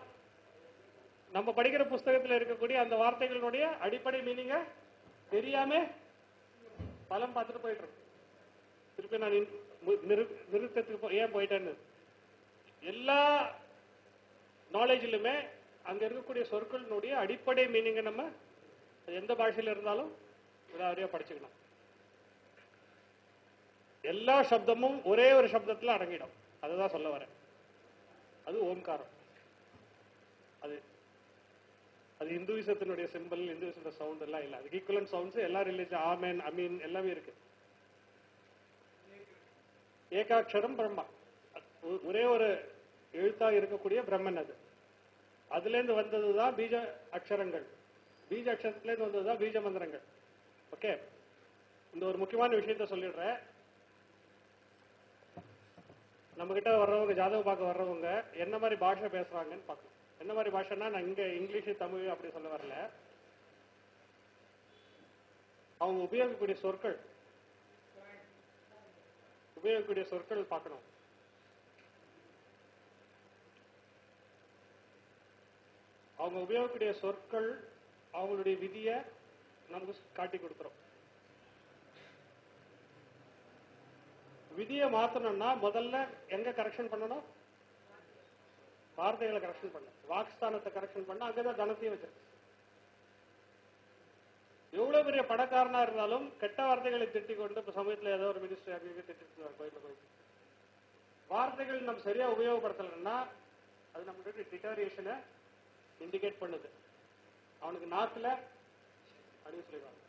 நம்ம படிக்கிற புஸ்தகத்தில் இருக்கக்கூடிய அந்த வார்த்தைகளுடைய அடிப்படை மீனிங்க தெரியாம பலம் பார்த்துட்டு போயிட்டு இருக்கு. திருப்பி நான் நிறுத்தத்துக்கு ஏன் போயிட்டேன்னு, எல்லா நாலேஜிலுமே அங்க இருக்கக்கூடிய சொற்களினுடைய அடிப்படை மீனிங்கை நம்ம எந்த பாஷையில இருந்தாலும் விடாவரியா படிச்சுக்கணும். எல்லா சப்தமும் ஒரே ஒரு சப்தத்துல அடங்கிடும். அதுதான் சொல்ல வரேன். அது ஓம்காரம். அது அது இந்துவிசத்தினுடைய சிம்பிள், இந்துவிசத்தோட சவுண்ட் எல்லாம் இல்லை. அதுக்கு ஈக்குவலன்ட் சவுண்ட்ஸ் எல்லா ரிலீஜன் ஆமேன், அமீன் எல்லாமே இருக்கு. ஏகாட்சரம் பிரம்மா, ஒரே ஒரு எழுத்தா இருக்கக்கூடிய பிரம்மன். அது அதுல இருந்து வந்ததுதான் பீஜ அக்ஷரங்கள். பீஜ அக்ஷரத்துல இருந்து வந்ததுதான் பீஜ மந்திரங்கள். ஓகே, இந்த ஒரு முக்கியமான விஷயத்த சொல்லிடுறேன். நம்ம கிட்ட வர்றவங்க, ஜாதக பார்க்க வர்றவங்க என்ன மாதிரி பாஷை பேசுறாங்கன்னு பார்க்கணும். என்ன மாதிரி பாஷைன்னா, நான் இங்க இங்கிலீஷ் தமிழ் அப்படி சொல்ல வரல. அவங்க உபயோகிக்கக்கூடிய சொற்கள் பார்க்கணும். அவங்க உபயோகிக்கக்கூடிய சொற்கள் அவங்களுடைய விதியை நமக்கு காட்டி கொடுத்துரும். விதியை மாத்தணும்னா முதல்ல எங்க கரெக்ஷன் பண்ணணும்? வார்த்தைகளை கரெக்ஷன் பண்ண, வாக்ஸ்தானத்தை கரெக்ஷன் பண்ண, அங்கதான் தனத்தையும் வச்சிருக்கு. எவ்வளவு பெரிய பணக்காரனா இருந்தாலும் கெட்ட வார்த்தைகளை திட்டிக் கொண்டு, இப்ப சமயத்துல ஏதோ ஒரு மினிஸ்டர் அங்கே திட்டு கோயில போயிட்டு வார்த்தைகள் நம்ம சரியா உபயோகப்படுத்தலைன்னா அது நம்மளுடைய டிட்டோரியேஷனை இண்டிகேட் பண்ணுது. அவனுக்கு நாக்குல அப்படின்னு சொல்லிடுவாங்க,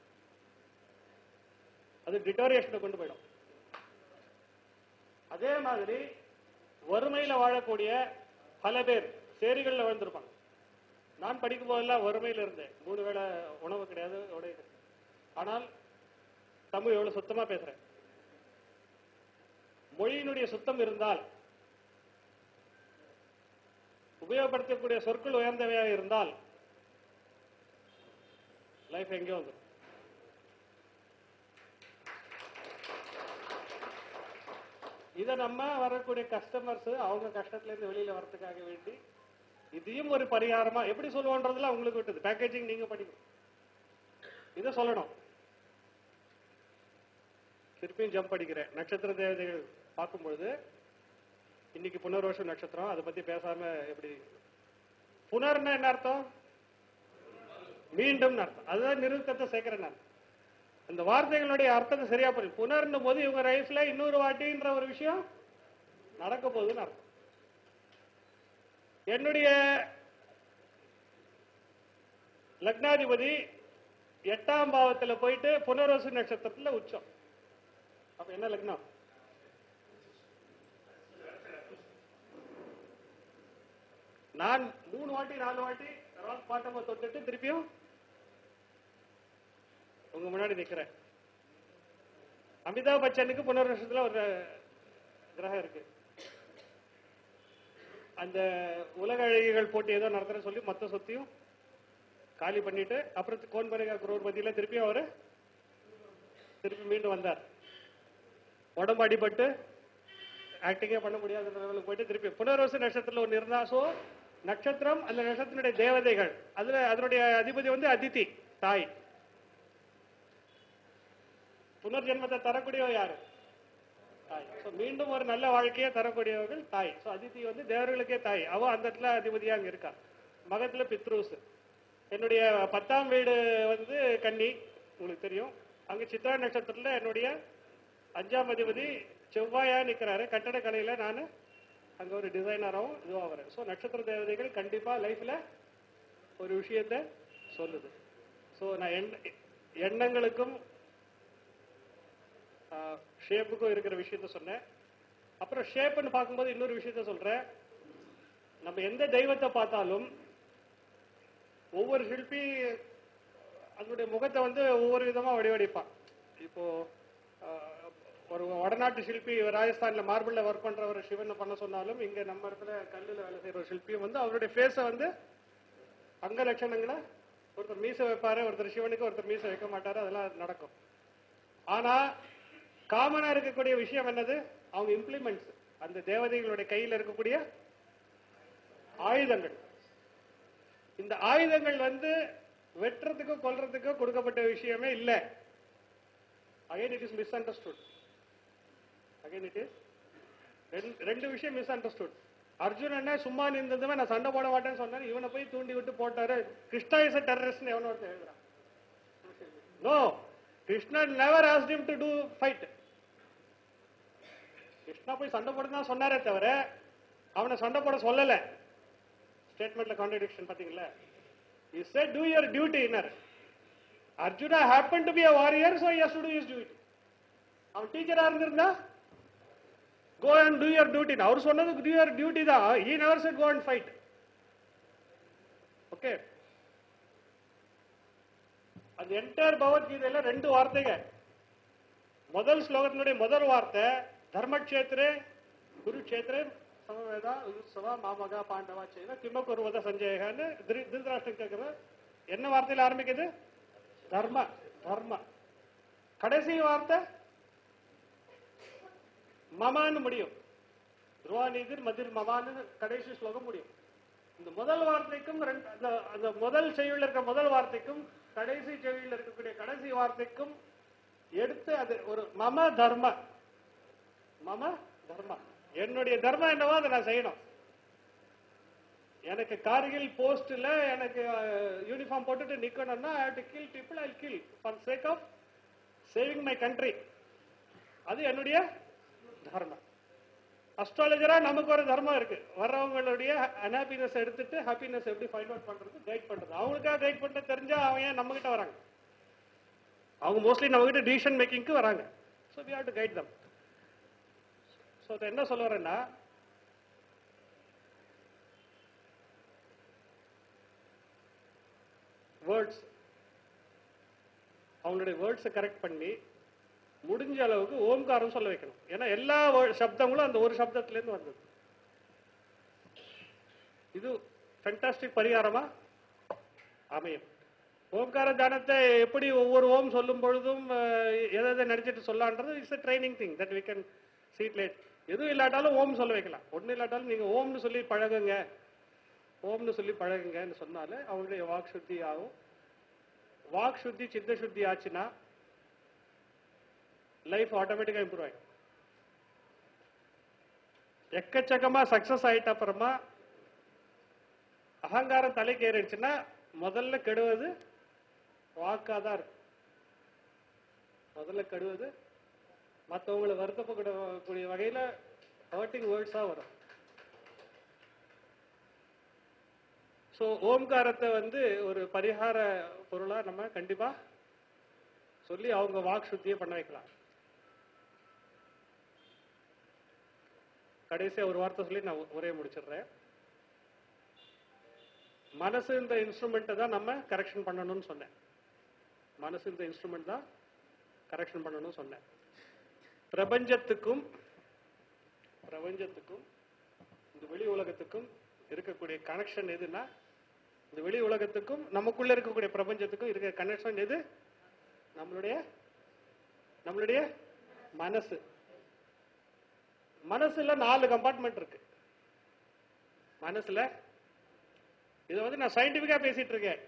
அது டிட்டோரியேஷனை கொண்டு போயிடும். அதே மாதிரி வறுமையில வாழக்கூடிய பல பேர் சேரிகள்ல வாழ்ந்திருப்பாங்க. நான் படிக்கும் போதெல்லாம் வறுமையில இருந்தேன். 3 வேளை உணவு கிடையாது, உடை கிடையாது. ஆனால் தமிழ் எவ்வளவு சுத்தமா பேசுறேன். மொழியினுடைய சுத்தம் இருந்தால், உபயோகப்படுத்தக்கூடிய சொற்கள் உயர்ந்தவையாக இருந்தால் லைஃப் எங்கே வந்துடும். இதை நம்ம வரக்கூடிய கஸ்டமர்ஸ் அவங்க கஷ்டத்துல இருந்து வெளியில வரதுக்காக வேண்டி இதையும் ஒரு பரிகாரமா எப்படி சொல்லுவோன்றதுல உங்களுக்கு விட்டது. பேக்கேஜிங் நீங்க படிக்கணும், இதை சொல்லணும். திருப்பியும் ஜம்ப் அடிக்கிறேன். நட்சத்திர தேவதைகள் பார்க்கும்பொழுது இன்னைக்கு புனர்வசு நட்சத்திரம், அதை பத்தி பேசாம எப்படி? புனர்னா என்ன அர்த்தம்? மீண்டும் அர்த்தம். அதுதான் நிறுத்தத்தை சேர்க்கிறேன் நான். அந்த வார்த்தைகளுடைய அர்த்தத்தை சரியா புரியும். புனர்னும் போது இவங்க லைஃப்ல இன்னொரு வாட்டின்ற ஒரு விஷயம் நடக்க போகுதுன்னு அர்த்தம். என்னுடைய லக்னாதிபதி 8ஆம் பாவத்துல போயிட்டு புனர்வசு நட்சத்திரத்துல உச்சம். அப்ப என்ன லக்னம்? நான் 3 வாட்டி 4 வாட்டி ராக் பாட்டமா தொட்டுட்டு திருப்பியும் உங்க முன்னாடி நிக்கிறேன். அமிதாப் பச்சனுக்கு புனர்வசத்துல ஒரு கிரகம் இருக்கு. அந்த உலக அழகிகள் போட்டி ஏதோ நடத்துற சொல்லி மொத்த சொத்தையும் காலி பண்ணிட்டு அப்புறம் கோன் பனேகா குரோர்பதியில திருப்பியும் அவரு திருப்பி மீண்டும் வந்தார். உடம்பு அடிபட்டு ஆக்டிங்கே பண்ண முடியாத லெவலுக்கு போயிட்டு திருப்பி புனர்வசு நட்சத்திரத்துல ஒன்று இருந்தா. சோ நட்சத்திரம், அந்த நட்சத்திரனுடைய தேவதைகள், அதுல அதனுடைய அதிபதி வந்து அதித்தி, தாய். புனர்ஜென்மத்தை தரக்கூடியவ யாரு? தாய். மீண்டும் ஒரு நல்ல வாழ்க்கையை தரக்கூடியவர்கள் தாய். அதித்தி வந்து தேவர்களுக்கே தாய். அவ அந்த இடத்துல அதிபதியா அங்க இருக்கா. மகத்துல பித்ருஸ். என்னுடைய 10ஆம் வீடு வந்து கன்னி, உங்களுக்கு தெரியும். அங்க சித்ரா நட்சத்திரத்துல என்னுடைய 5ஆம் அதிபதி செவ்வாயா நிக்கிறாரு. கட்டட கலையில நான் அங்க ஒரு டிசைனராகவும் இதுவா வரேன். ஸோ நட்சத்திர தேவதைகள் கண்டிப்பா லைஃப்ல ஒரு விஷயத்த சொல்லுது. ஸோ நான் எண்ணங்களுக்கும் ஷேப்புக்கும் இருக்கிற விஷயத்த சொன்னேன். அப்புறம் ஷேப்னு பார்க்கும்போது இன்னொரு விஷயத்த சொல்றேன். நம்ம எந்த தெய்வத்தை பார்த்தாலும் ஒவ்வொரு சிற்பி அதனுடைய முகத்தை வந்து ஒவ்வொரு விதமா வடிவடிப்பான். இப்போ ஒரு வடநாட்டு சிற்பி ராஜஸ்தான்ல மார்பிள்ல ஒர்க் பண்ற ஒரு சிவனை பண்ண சொன்னாலும், இங்க நம்ம இடத்துல கல்லுல வேலை செய்யற ஒரு சிற்பியும் வந்து அவருடைய ஃபேஸ வந்து அங்க லட்சணங்களை ஒருத்தர் மீச வைப்பாரு, ஒருத்தர் சிவனுக்கு ஒருத்தர் மீச வைக்க மாட்டாரு. அதெல்லாம் நடக்கும். ஆனா காமனா இருக்கக்கூடிய விஷயம் என்னது? அவங்க இம்ப்ளிமெண்ட்ஸ், அந்த தேவதைகளுடைய கையில் இருக்கக்கூடிய ஆயுதங்கள். இந்த ஆயுதங்கள் வந்து வெட்டுறதுக்கோ கொல்றதுக்கோ கொடுக்கப்பட்ட விஷயமே இல்லை. Again it is miss understood. Again it is ரெண்டு விஷயம் மிஸ் அண்டர்ஸ்டுட். அர்ஜுனனே சும்மா நின்றதுமே நான் சண்டை போட மாட்டேன்னு சொன்னேன், இவனை போய் தூண்டி விட்டு போட்டாரு. கிருஷ்ணா இஸ் a terrorist எவனோ ஒருத்தன் எழுதுறான். No, Krishnan never asked him to do fight. Krishna போய் சண்டை போட தான் சொன்னாரே தவிர அவனை சண்டை போட சொல்லல. ஸ்டேட்மெண்ட்ல கான்ட்ரடிக்ஷன் பாத்தீங்களா? He said do your duty inner. Arjuna happened to be a warrior, so he has to do his duty. அவன் டீச்சரா இருந்திருந்தா go and do your duty. அவர் சொன்னது do your duty தான். He never said go and fight. Okay. அந்த entire பகவத்கீதையில 2 வார்த்தைகள். முதல் ஸ்லோகத்தினுடைய முதல் வார்த்தை தர்மக்ஷேத்ரே குருக்ஷேத்ரே சமவேதா உத்சவா மாமகா பாண்டவா செய்த கிம குருவத சஞ்சயகான்னு திருதராஷ்டிரன் கேட்கிற என்ன வார்த்தையில ஆரம்பிக்குது? தர்ம தர்ம. கடைசி வார்த்தை மமான்னு முடியும். துருவாநீதிர் மதிர் மமான்னு கடைசி ஸ்லோகம் முடியும். இந்த முதல் வார்த்தைக்கும் அந்த முதல் செய்யுள்ள இருக்க முதல் வார்த்தைக்கும் கடைசி செய்யுள்ள இருக்கக்கூடிய கடைசி வார்த்தைக்கும் எடுத்து அது ஒரு மம தர்ம. மம தர்ம, என்னுடைய தர்மம் என்னவோ அதை நான் செய்யணும். எனக்கு கார்கில் போஸ்ட்ல எனக்கு யூனிஃபார்ம் போட்டுட்டு நிக்கணும்னா I have to kill people, I kill for sake of saving my country. அது என்னுடைய தர்மம். அஸ்ட்ராலஜரா நமக்கு ஒரு தர்மம் இருக்கு. வர்றவங்களுடைய அன்ஹாப்பினஸ் எடுத்துட்டு ஹாப்பினஸ் எப்படி ஃபைண்ட் அவுட் பண்றது, கைட் பண்றது. அவங்களுக்காக கைட் பண்ண தெரிஞ்சா அவங்க ஏன் நம்ம கிட்ட வராங்க? அவங்க மோஸ்ட்லி நம்ம கிட்ட டிசிஷன் மேக்கிங்க்கு வராங்க. So we have to guide them. ஸோ என்ன சொல்ல வரேன்னா, வேர்ட்ஸ் அவங்களுடைய வேர்ட்ஸை கரெக்ட் பண்ணி முடிஞ்ச அளவுக்கு ஓம்காரம் சொல்ல வைக்கணும். ஏன்னா எல்லா சப்தங்களும் அந்த ஒரு சப்தத்திலேருந்து வந்தது. இது ஃபென்டாஸ்டிக் பரிகாரமா அமையும். ஓம்கார தியானத்தை எப்படி ஒவ்வொரு ஓம் சொல்லும் பொழுதும் எதை நினைச்சிட்டு சொல்லான்றது it's a training thing that we can see it later. எதுவும் இல்லாட்டாலும் ஓம் சொல்ல வைக்கலாம். ஒன்றும் இல்லாட்டாலும் நீங்க ஓம்னு சொல்லி பழகுங்க, ஓம்னு சொல்லி பழகுங்கன்னு சொன்னாலே அவங்களுடைய வாக் சுத்தி ஆகும். வாக் சுத்தி சித்த சுத்தி ஆச்சுன்னா லைஃப் ஆட்டோமேட்டிக்கா இம்ப்ரூவ் ஆகும். எக்கச்சக்கமா சக்சஸ் ஆயிட்ட அப்புறமா அகங்காரம் தலைக்கு ஏறிடுச்சுன்னா முதல்ல கெடுவது வாக்காதான் இருக்கு. முதல்ல கெடுவது மற்றவங்களை வருத்தப்படக்கூடிய வகையில ஹர்ட்டிங் வேர்ட்ஸா வரும். ஸோ ஓம்காரத்தை ஒரு பரிகார பொருளா நம்ம கண்டிப்பா சொல்லி அவங்க வாக் சுத்தியை பண்ண வைக்கலாம். கடைசியா ஒரு வார்த்தை சொல்லி நான் உரையை முடிச்சிடுறேன். மனசு இந்த இன்ஸ்ட்ருமெண்ட்டை தான் நம்ம கரெக்ஷன் பண்ணணும்னு சொன்னேன். மனசு இந்த இன்ஸ்ட்ருமெண்ட் தான் கரெக்ஷன் பண்ணணும்னு சொன்னேன். பிரபஞ்சத்துக்கும் இந்த வெளி உலகத்துக்கும் இருக்கக்கூடிய கனெக்ஷன் எதுனா, இந்த வெளி உலகத்துக்கும் நமக்குள்ள இருக்கக்கூடிய பிரபஞ்சத்துக்கும் இருக்கிற கனெக்ஷன் எது? நம்மளுடைய மனசு. மனசுல 4 கம்பார்ட்மெண்ட் இருக்கு. மனசுல இதை நான் சயின்டிபிக்கா பேசிட்டு இருக்கேன்.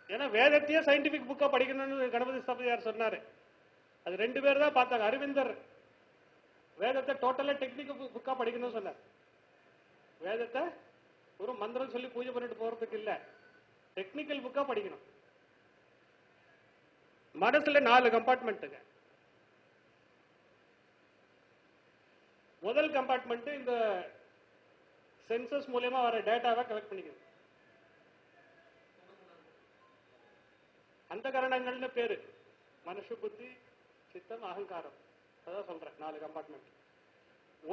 ஏன்னா வேதத்தையே சயின்டிபிக் புக்கா படிக்கணும்னு கணபதி ஸ்தபதியார் சொன்னாரு. அது 2 பேர் தான் பார்த்தாங்க. அரவிந்தர் வேதத்தை டோட்டலா டெக்னிக்கல் புக்கா படிக்கணும்னு சொன்னார். வேதத்தை ஒரு மந்திரம் சொல்லி பூஜை பண்ணிட்டு போறதுக்கு இல்ல, டெக்னிக்கல் புக்கா படிக்கணும். மனசுல 4 கம்பார்ட்மெண்ட்டுங்க. முதல் கம்பார்ட்மெண்ட் இந்த சென்சஸ் மூலமா வர டேட்டாவை கலெக்ட் பண்ணிக்கிறது. அந்த கரணங்கள்னு பேரு. மனுஷ புத்தி, சித்தம், அகங்காரம். அதான் சொல்றேன் 4 கம்பார்ட்மெண்ட்.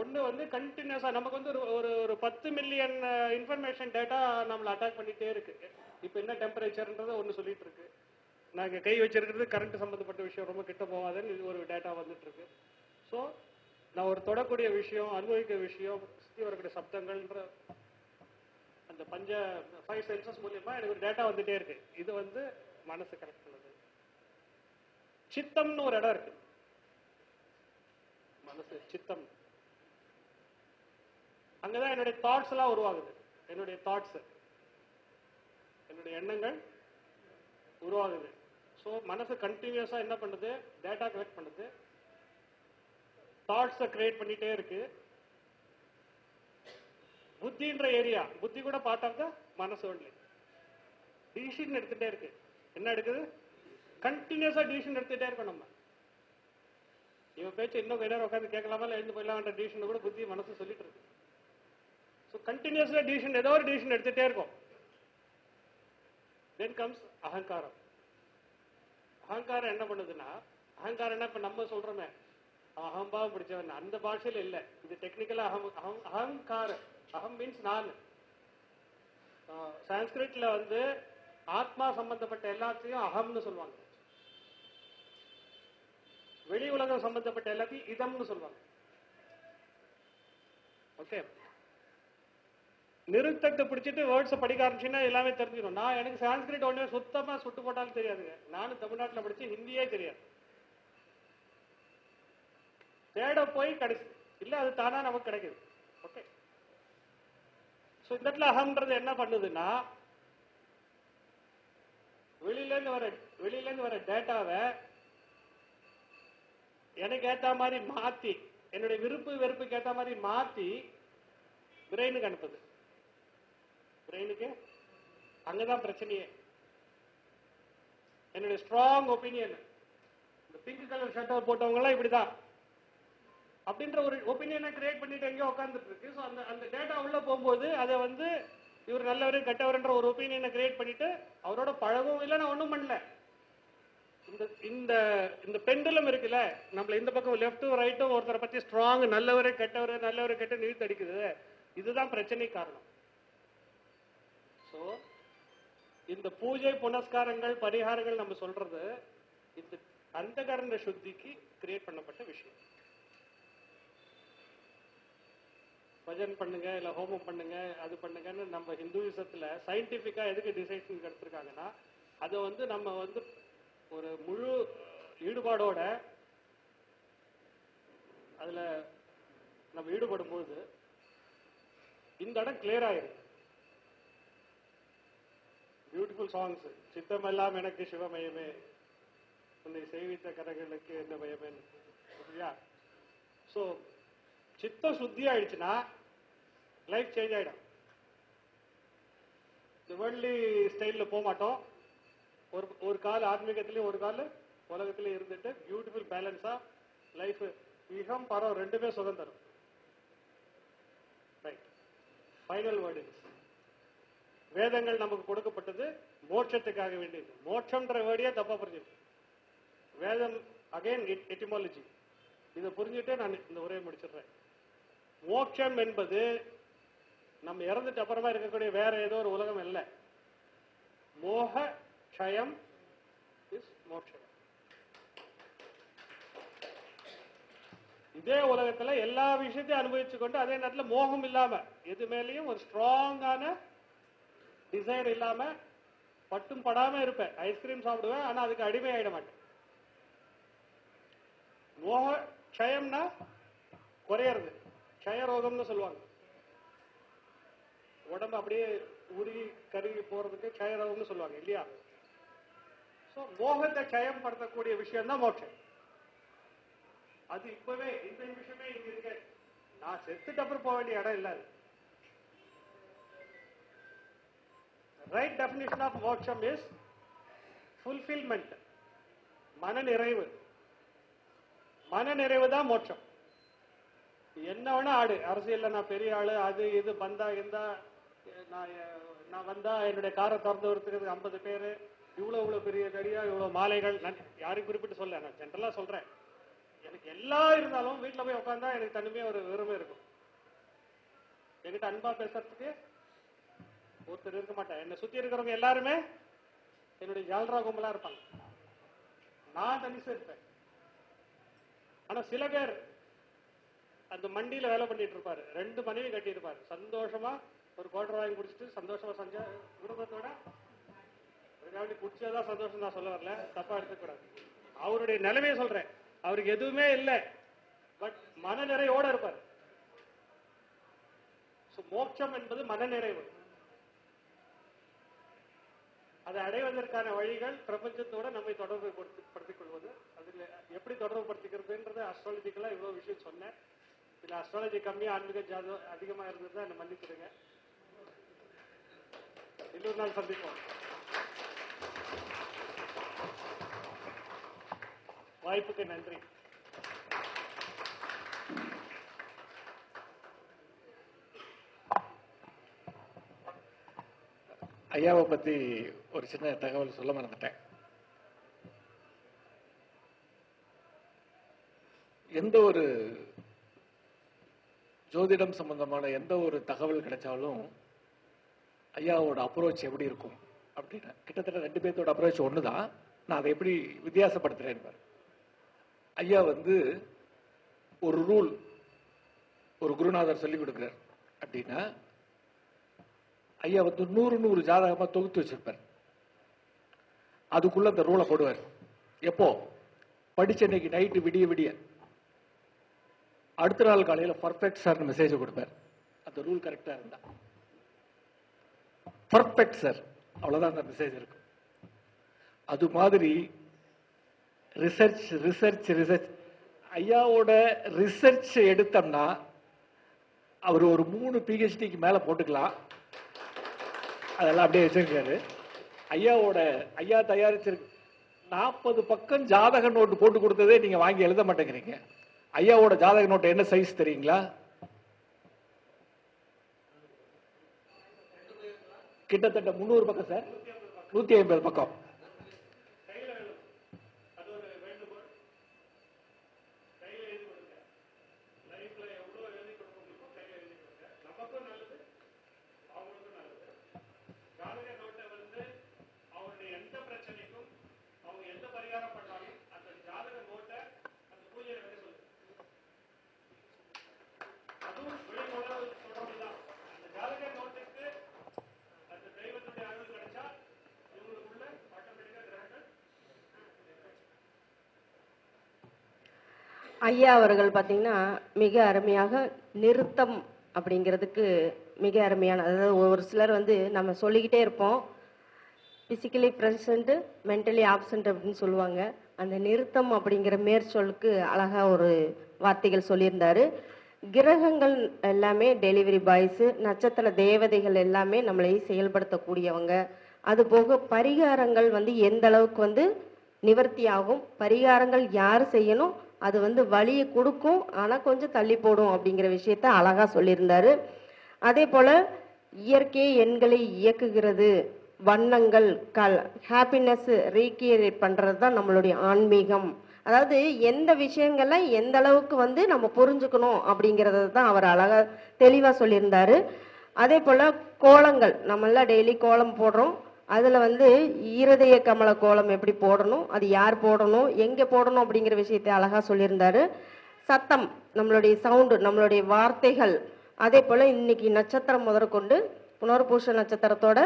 ஒண்ணு கண்டினியூஸா நமக்கு ஒரு 10 மில்லியன் இன்ஃபர்மேஷன் டேட்டா நம்மள அட்டாக் பண்ணிட்டே இருக்கு. இப்ப என்ன டெம்பரேச்சர்ன்றது ஒண்ணு சொல்லிட்டு இருக்கு. நாங்க கை வச்சிருக்கிறது கரண்ட் சம்பந்தப்பட்ட விஷயம், ரொம்ப கிட்ட போகாதுன்னு இது ஒரு டேட்டா வந்துட்டு இருக்கு. ஸோ நான் ஒரு தொடக்கூடிய விஷயம், அனுபவிக்கிற விஷயம், சுத்தி வரக்கூடிய சப்தங்கள்ன்ற அந்த 5 சென்சஸ் மூலியமா எனக்கு ஒரு டேட்டா வந்துட்டே இருக்கு. இது மனசு கரெக்ட் பண்ணுது. சித்தம்னு ஒரு இடம் இருக்கு. மனசு சித்தம். அங்கதான் என்னுடைய தாட்ஸ் எல்லாம் உருவாகுது. என்னுடைய தாட்ஸ், என்னுடைய எண்ணங்கள் உருவாகுது. ஸோ மனசு கண்டினியூஸா என்ன பண்ணுது? டேட்டா கலெக்ட் பண்ணுது, தாட்ஸை கிரியேட் பண்ணிட்டே இருக்கு. புத்தின்ற ஏரியா, புத்தி கூட பார்ட் ஆஃப் த மனசு ஒன்லி. டிசிஷன் எடுத்துட்டே இருக்கு. என்ன எடுக்குது? கண்டினியூஸா டிசிஷன் எடுத்துட்டே இருக்கோம் நம்ம. இவன் பேச்சு இன்னும் கொஞ்ச நேரம் உட்காந்து கேட்கலாமா இல்லை எழுந்து போயிடலாம்ன்ற டிசிஷன் கூட புத்தி மனசு சொல்லிட்டு இருக்கு. ஸோ கண்டினியூஸா டிசிஷன், ஏதோ ஒரு டிசிஷன் எடுத்துட்டே இருக்கும். தென் கம்ஸ் அகங்காரம். அகங்காரம் என்ன பண்ணுதுன்னா, அகங்காரம்னா இப்ப நம்ம சொல்றோமே அகம்பாவம் பிடிச்சவன், அந்த பாஷையில இல்ல. இது டெக்னிக்கலா அகங்காரம். அகம் மீன்ஸ் நான். சான்ஸ்கிரிட்ல வந்து ஆத்மா சம்பந்தப்பட்ட எல்லாத்தையும் அகம்னு சொல்லுவாங்க. வெளி உலகம் சம்பந்தப்பட்ட எல்லாத்தையும் இதம்னு சொல்லுவாங்க. ஓகே, நிறுத்தத்தை பிடிச்சிட்டு வேர்ட்ஸ் படிக்க ஆரம்பிச்சுன்னா எல்லாமே தெரிஞ்சிடும். நான் எனக்கு சான்ஸ்கிரிட் ஒண்ணே சுத்தமா சுட்டு போட்டாலும் தெரியாதுங்க. நானும் தமிழ்நாட்டில் படிச்சு ஹிந்தியே தெரியாது. தேட போய் கிடைச்சு இல்ல, அது தானா நமக்கு கிடைக்குது. ஓகே, சோ இந்த இடத்துல அகம்ன்றது என்ன பண்ணுதுன்னா, வெளியில இருந்து வர டேட்டாவை எனக்கு ஏத்த மாதிரி மாத்தி, என்னுடைய விருப்பு வெறுப்புக்கு ஏத்த மாதிரி மாத்தி பிரெயினுக்கு அனுப்புது. பிரெயினுக்கு அங்கதான் பிரச்சனையே. என்னுடைய ஸ்ட்ராங் ஒப்பீனியன், இந்த பிங்க் கலர் ஷர்ட் போட்டவங்க எல்லாம் இப்படிதான் அப்படின்ற ஒரு ஒப்பீனியனை கிரியேட் பண்ணிட்டு எங்கேயோ உட்கார்ந்துட்டு இருக்கு. ஸோ அந்த டேட்டா உள்ள போகும்போது அதை வந்து இவர் நல்லவர் கெட்டவர்ன்ற ஒரு ஒப்பீனியனை கிரியேட் பண்ணிட்டு அவரோட பழகவும் இல்லை, நான் ஒன்றும் பண்ணல. இந்த இந்த பெண்டுலம் இருக்குல்ல, நம்மள இந்த பக்கம் லெஃப்ட்டும் ரைட்டும் ஒருத்தரை பத்தி ஸ்ட்ராங் நல்லவரே கெட்ட நிறுத்தி அடிக்குது. இதுதான் பிரச்சனை காரணம். ஸோ இந்த பூஜை புனஸ்காரங்கள் பரிகாரங்கள் நம்ம சொல்றது இந்த அந்தகரண சுத்திக்கு கிரியேட் பண்ணப்பட்ட விஷயம். பஜன் பண்ணுங்க, இல்ல ஹோமம் பண்ணுங்க, அது பண்ணுங்கன்னு நம்ம ஹிந்துவிசத்துல சயின்டிபிக்கா எதுக்கு டிசைஷன் எடுத்திருக்காங்கன்னா, அதை வந்து நம்ம வந்து ஒரு முழு ஈடுபாடோட அதுல நம்ம ஈடுபடும் போது இந்த இடம் கிளியர் ஆயிருக்கு. பியூட்டிஃபுல் சாங்ஸ், சித்தமெல்லாம் எனக்கு சிவமயமே, உன்னை செய்வித்த கரங்களுக்கு என்ன பயமே. சோ சித்தம் சுத்தி ஆயிடுச்சுன்னா லைஃப் சேஞ்ச் ஆயிடும். இந்த வேர்ல்ட்லி ஸ்டைல்ல போக மாட்டோம். ஒரு கால் ஆத்மீகத்திலயும் ஒரு கால் உலகத்திலயும் இருந்துட்டு பியூட்டிஃபுல் பேலன்ஸா லைஃப், இகம் பரம் ரெண்டுமே சுகம் தரும். Right, final word. வேதங்கள் நமக்கு கொடுக்கப்பட்டது மோட்சத்துக்காக வேண்டியது. மோட்சம்ன்ற வேர்டியே தப்பா புரிஞ்சுது. வேதம் அகைன் எட்டிமாலஜி, இதை புரிஞ்சுட்டு நான் இந்த உரையை முடிச்சிடுறேன். மோட்சம் என்பது நம்ம இறந்துட்டு அப்புறமா இருக்கக்கூடிய வேற ஏதோ ஒரு உலகம் இல்லை. மோக க்ஷயம் இஸ் மோட்சம். இதே உலகத்துல எல்லா விஷயத்தையும் அனுபவிச்சு கொண்டு அதே நேரத்தில் மோகம் இல்லாம, எது மேலேயும் ஒரு ஸ்ட்ராங்கான டிசைர் இல்லாம பட்டும் படாம இருப்பேன். ஐஸ்கிரீம் சாப்பிடுவேன், ஆனா அதுக்கு அடிமை ஆயிட மாட்டேன். மோக க்ஷயம்னா குறையறது, க்ஷயரோகம்னு சொல்லுவாங்க. உடம்பு அப்படியே உருகி கருகி போறதுக்கு க்ஷயரோகம்னு சொல்லுவாங்க இல்லையா? சோ மோகத்தை க்ஷயம் படுத்தக்கூடிய விஷயம் தான் மோட்சம். அது இப்பவே இந்த நிமிஷமே இங்க இருக்க, நான் செத்துட்டு அப்புறம் போக வேண்டிய இடம் இல்ல. ரைட் டெபினிஷன் ஆஃப் மோட்சம் இஸ் ஃபுல்ஃபில்மெண்ட், மன நிறைவு. மன நிறைவு தான் மோட்சம். என்ன வேணா ஆடு, அரசியல்ல நான் பெரிய ஆளு, அது இது பந்தா இருந்தா, நான் வந்தா என்னுடைய காரை திறந்து வரத்துக்கு 50 பேரு, இவ்வளவு பெரிய தடியா, இவ்வளவு மாலைகள். நான் யாரையும் குறிப்பிட்டு சொல்ல, நான் ஜென்ரலா சொல்றேன். எனக்கு எல்லாம் இருந்தாலும் வீட்டுல போய் உட்காந்தா எனக்கு தனிமையா ஒரு வெறுமை இருக்கும். என்கிட்ட அன்பா பேசுறதுக்கு ஒருத்தர் இருக்க மாட்டேன். என்னை சுத்தி இருக்கிறவங்க எல்லாருமே என்னுடைய ஜால்ரா கும்பலா இருப்பாங்க, நான் தனிசா இருப்பேன். ஆனா சில பேர் அந்த மண்டியில வேலை பண்ணிட்டு இருப்பாரு, 2 மனைவி கட்டி இருப்பாரு, சந்தோஷமா ஒரு கோட்டர் வாங்கி குடிச்சிட்டு சந்தோஷமா செஞ்ச குடும்பத்தோட குடிச்சாதான் சந்தோஷம். நான் சொல்ல வரல, தப்பா எடுத்துக்கூடாது. அவருடைய நிலைமையை சொல்றேன். அவருக்கு எதுவுமே இல்லை, பட் மன நிறைவோட இருப்பார். மோட்சம் என்பது மன நிறைவு. அதை அடைவதற்கான வழிகள் பிரபஞ்சத்தோட நம்மை தொடர்பு படுத்திக் கொள்வது. அதுல எப்படி தொடர்பு படுத்திக்கிறதுன்றது அஸ்ட்ராலஜிக்கலா இவ்வளவு விஷயம் சொன்னேன். இல்ல அஸ்ட்ராலஜி கம்மியா ஆன்மீக ஜாதகம் அதிகமா இருந்ததுதான் என்ன மன்னிச்சிடுங்க. இன்னொரு நாள் சந்திப்போம். வாய்ப்புக்கு நன்றி. ஐயாவை பத்தி ஒரு சின்ன தகவல் சொல்ல மறந்துட்டேன். எந்த ஒரு ஜோதிடம் சம்பந்தமான எந்த ஒரு தகவல் கிடைச்சாலும் ஐயாவோட அப்ரோச் எப்படி இருக்கும் அப்படின்னு கிட்டத்தட்ட 2 பேர்த்தோட அப்ரோச் ஒண்ணுதான். நான் அதை எப்படி வித்தியாசப்படுத்துறேன் பாரு. ஐயா ஒரு ரூல் ஒரு குருநாதர் சொல்லி கொடுக்கிறார் அப்படின்னா ஐயா 100 ஜாதகமா தொகுத்து வச்சிருப்பார். அதுக்குள்ள அந்த ரூலை போடுவார். எப்போ படிச்ச இன்னைக்கு நைட்டு விடிய விடிய அடுத்த நாள் காலையில பர்ஃபெக்ட் சார் மெசேஜ் கொடுப்பார். அந்த ரூல் கரெக்டா இருந்தா பர்ஃபெக்ட் சார், அவ்வளவுதான் அந்த மெசேஜ் இருக்கும். அது மாதிரி ரிசர்ச் ரிசர்ச் ரிசர்ச் ஐயாவோட ரிசர்ச் எடுத்தோம்னா அவர் ஒரு 3 PhDக்கு மேல போட்டுக்கலாம். அதெல்லாம் அப்படியே வச்சிருக்காரு. ஐயா தயாரிச்சிருக்கு 40 பக்கம் ஜாதக நோட்டு போட்டு கொடுத்ததே நீங்க வாங்கி எழுத மாட்டேங்கிறீங்க. ஐயாவோட ஜாதக நோட்டு என்ன சைஸ் தெரியுங்களா? கிட்டத்தட்ட 300 பக்கம் சார், 150 பக்கம். ஐயா அவர்கள் பார்த்தீங்கன்னா மிக அருமையாக நிறுத்தம் அப்படிங்கிறதுக்கு மிக அருமையான, அதாவது ஒரு சிலர் நம்ம சொல்லிக்கிட்டே இருப்போம் பிசிக்கலி ப்ரெசன்ட் மென்டலி ஆப்சண்ட் அப்படின்னு சொல்லுவாங்க. அந்த நிறுத்தம் அப்படிங்கிற மேற்சொல்லுக்கு அழகா ஒரு வார்த்தைகள் சொல்லியிருந்தாரு. கிரகங்கள் எல்லாமே டெலிவரி பாய்ஸு, நட்சத்திர தேவதைகள் எல்லாமே நம்மளை செயல்படுத்தக்கூடியவங்க. அது போக பரிகாரங்கள் எந்த அளவுக்கு நிவர்த்தி ஆகும், பரிகாரங்கள் யார் செய்யணும், அது வழியை கொடுக்கும், ஆனால் கொஞ்சம் தள்ளி போடும் அப்படிங்கிற விஷயத்த அழகா சொல்லியிருந்தாரு. அதே போல இயற்கை எண்களை இயக்குகிறது, வண்ணங்கள் ஹாப்பினஸ் ரீக்ரியேட் பண்றது தான் நம்மளுடைய ஆன்மீகம். அதாவது எந்த விஷயங்கள்ல எந்த அளவுக்கு நம்ம புரிஞ்சுக்கணும் அப்படிங்கறத தான் அவர் அழகா தெளிவா சொல்லியிருந்தாரு. அதே போல கோலங்கள் நம்ம எல்லாம் டெய்லி கோலம் போடுறோம். அதுல இருதய கமல கோலம் எப்படி போடணும், அது யார் போடணும், எங்க போடணும் அப்படிங்கிற விஷயத்தை அழகா சொல்லியிருந்தாரு. சத்தம், நம்மளுடைய சவுண்டு, நம்மளுடைய வார்த்தைகள், அதே போல இன்னைக்கு நட்சத்திரம் முதற்கொண்டு புனர்பூச நட்சத்திரத்தோட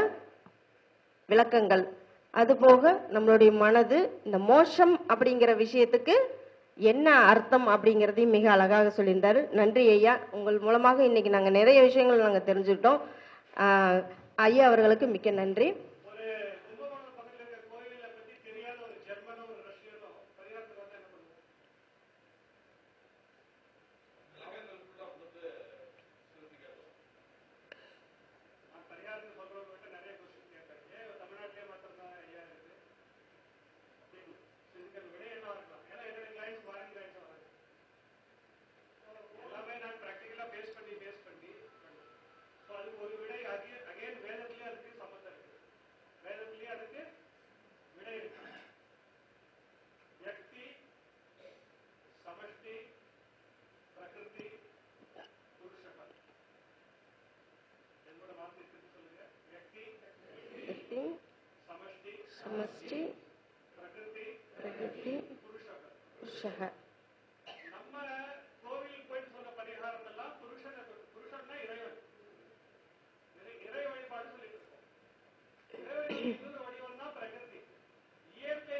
விளக்கங்கள், அது போக நம்மளுடைய மனது, இந்த மோட்சம் அப்படிங்கிற விஷயத்துக்கு என்ன அர்த்தம் அப்படிங்கிறதையும் மிக அழகாக சொல்லியிருந்தாரு. நன்றி ஐயா, உங்கள் மூலமாக இன்னைக்கு நாங்க நிறைய விஷயங்கள் நாங்க தெரிஞ்சுக்கிட்டோம். ஐயா அவர்களுக்கு மிக்க நன்றி. समष्टि प्रकृति पुरुषः. நம்ம கோவில் போய் சொன்ன பரிகாரம் எல்லாம் புருஷன்னா இறைவன், இறை வழிபாடு சொல்லிட்டு இருக்கோம். இறை வடிவம் தான் பிரகிருதி, இயற்கை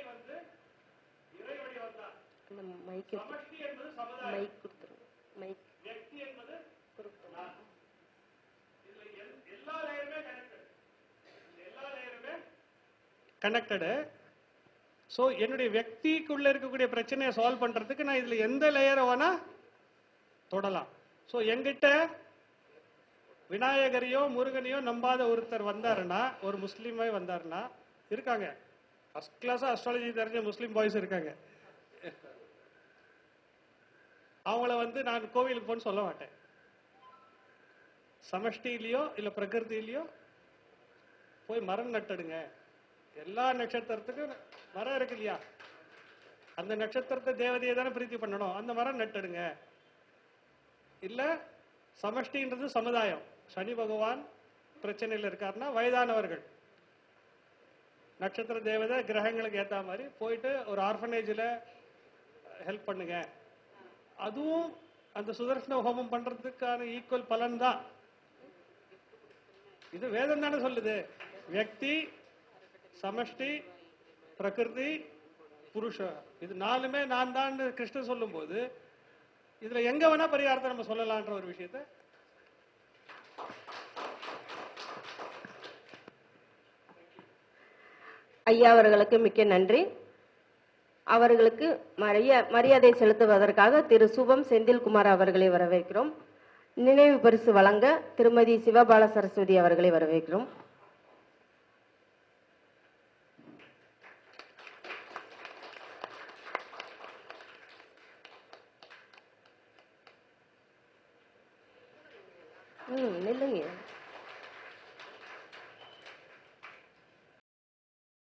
இறை வடிவம் தான். சமஷ்டி என்பது சமுதாயம், வியக்தி என்பது எல்லா லேயருமே கனெக்டடு. ஸோ என்னுடைய வியக்திக்குள்ள இருக்கக்கூடிய பிரச்சனையை சால்வ் பண்றதுக்கு நான் இதுல எந்த லேயரை வேணா தொடலாம். ஸோ எங்கிட்ட விநாயகரையோ முருகனையோ நம்பாத ஒருத்தர் வந்தாருன்னா, ஒரு முஸ்லீமே வந்தாருன்னா, இருக்காங்க ஃபர்ஸ்ட் கிளாஸா அஸ்ட்ராலஜி தெரிஞ்ச முஸ்லீம் பாய்ஸ் இருக்காங்க. அவங்கள வந்து நான் கோவிலுக்கு போன்னு சொல்ல மாட்டேன். சமஷ்டியிலையோ இல்ல பிரகிருதியிலையோ போய் மரம் நட்டுடுங்க. எல்லா நட்சத்திரத்துக்கும் மரம் இருக்கு இல்லையா, அந்த நட்சத்திரத்தை தேவதையை தானே பிரீத்தி பண்ணணும், அந்த மரம் நட்டுடுங்க. இல்ல சமஷ்டின்றது சமுதாயம், சனி பகவான் பிரச்சனையில் இருக்காருன்னா வயதானவர்கள், நட்சத்திர தேவதை கிரகங்களுக்கு ஏத்த மாதிரி போயிட்டு ஒரு ஆர்ஃபனேஜில் ஹெல்ப் பண்ணுங்க. அதுவும் அந்த சுதர்சன ஹோமம் பண்றதுக்கான ஈக்குவல் பலன் தான். இது வேதம் தானே சொல்லுது. வியக்தி, சமஷ்டி, பிரகிருதி, புருஷ, இது நாலுமே நான் தான் கிருஷ்ணன் சொல்லும் போது இதுல எங்க வேணா பரிகாரத்தை நம்ம சொல்லலான்ற ஒரு விஷயத்தை ஐயா அவர்களுக்கு மிக்க நன்றி. அவர்களுக்கு மரியாதை செலுத்துவதற்காக திரு சுபம் செந்தில்குமார் அவர்களை வரவேற்கிறோம். நினைவு பரிசு வழங்க திருமதி சிவபால சரஸ்வதி அவர்களை வரவேற்கிறோம். நில்லுங்க.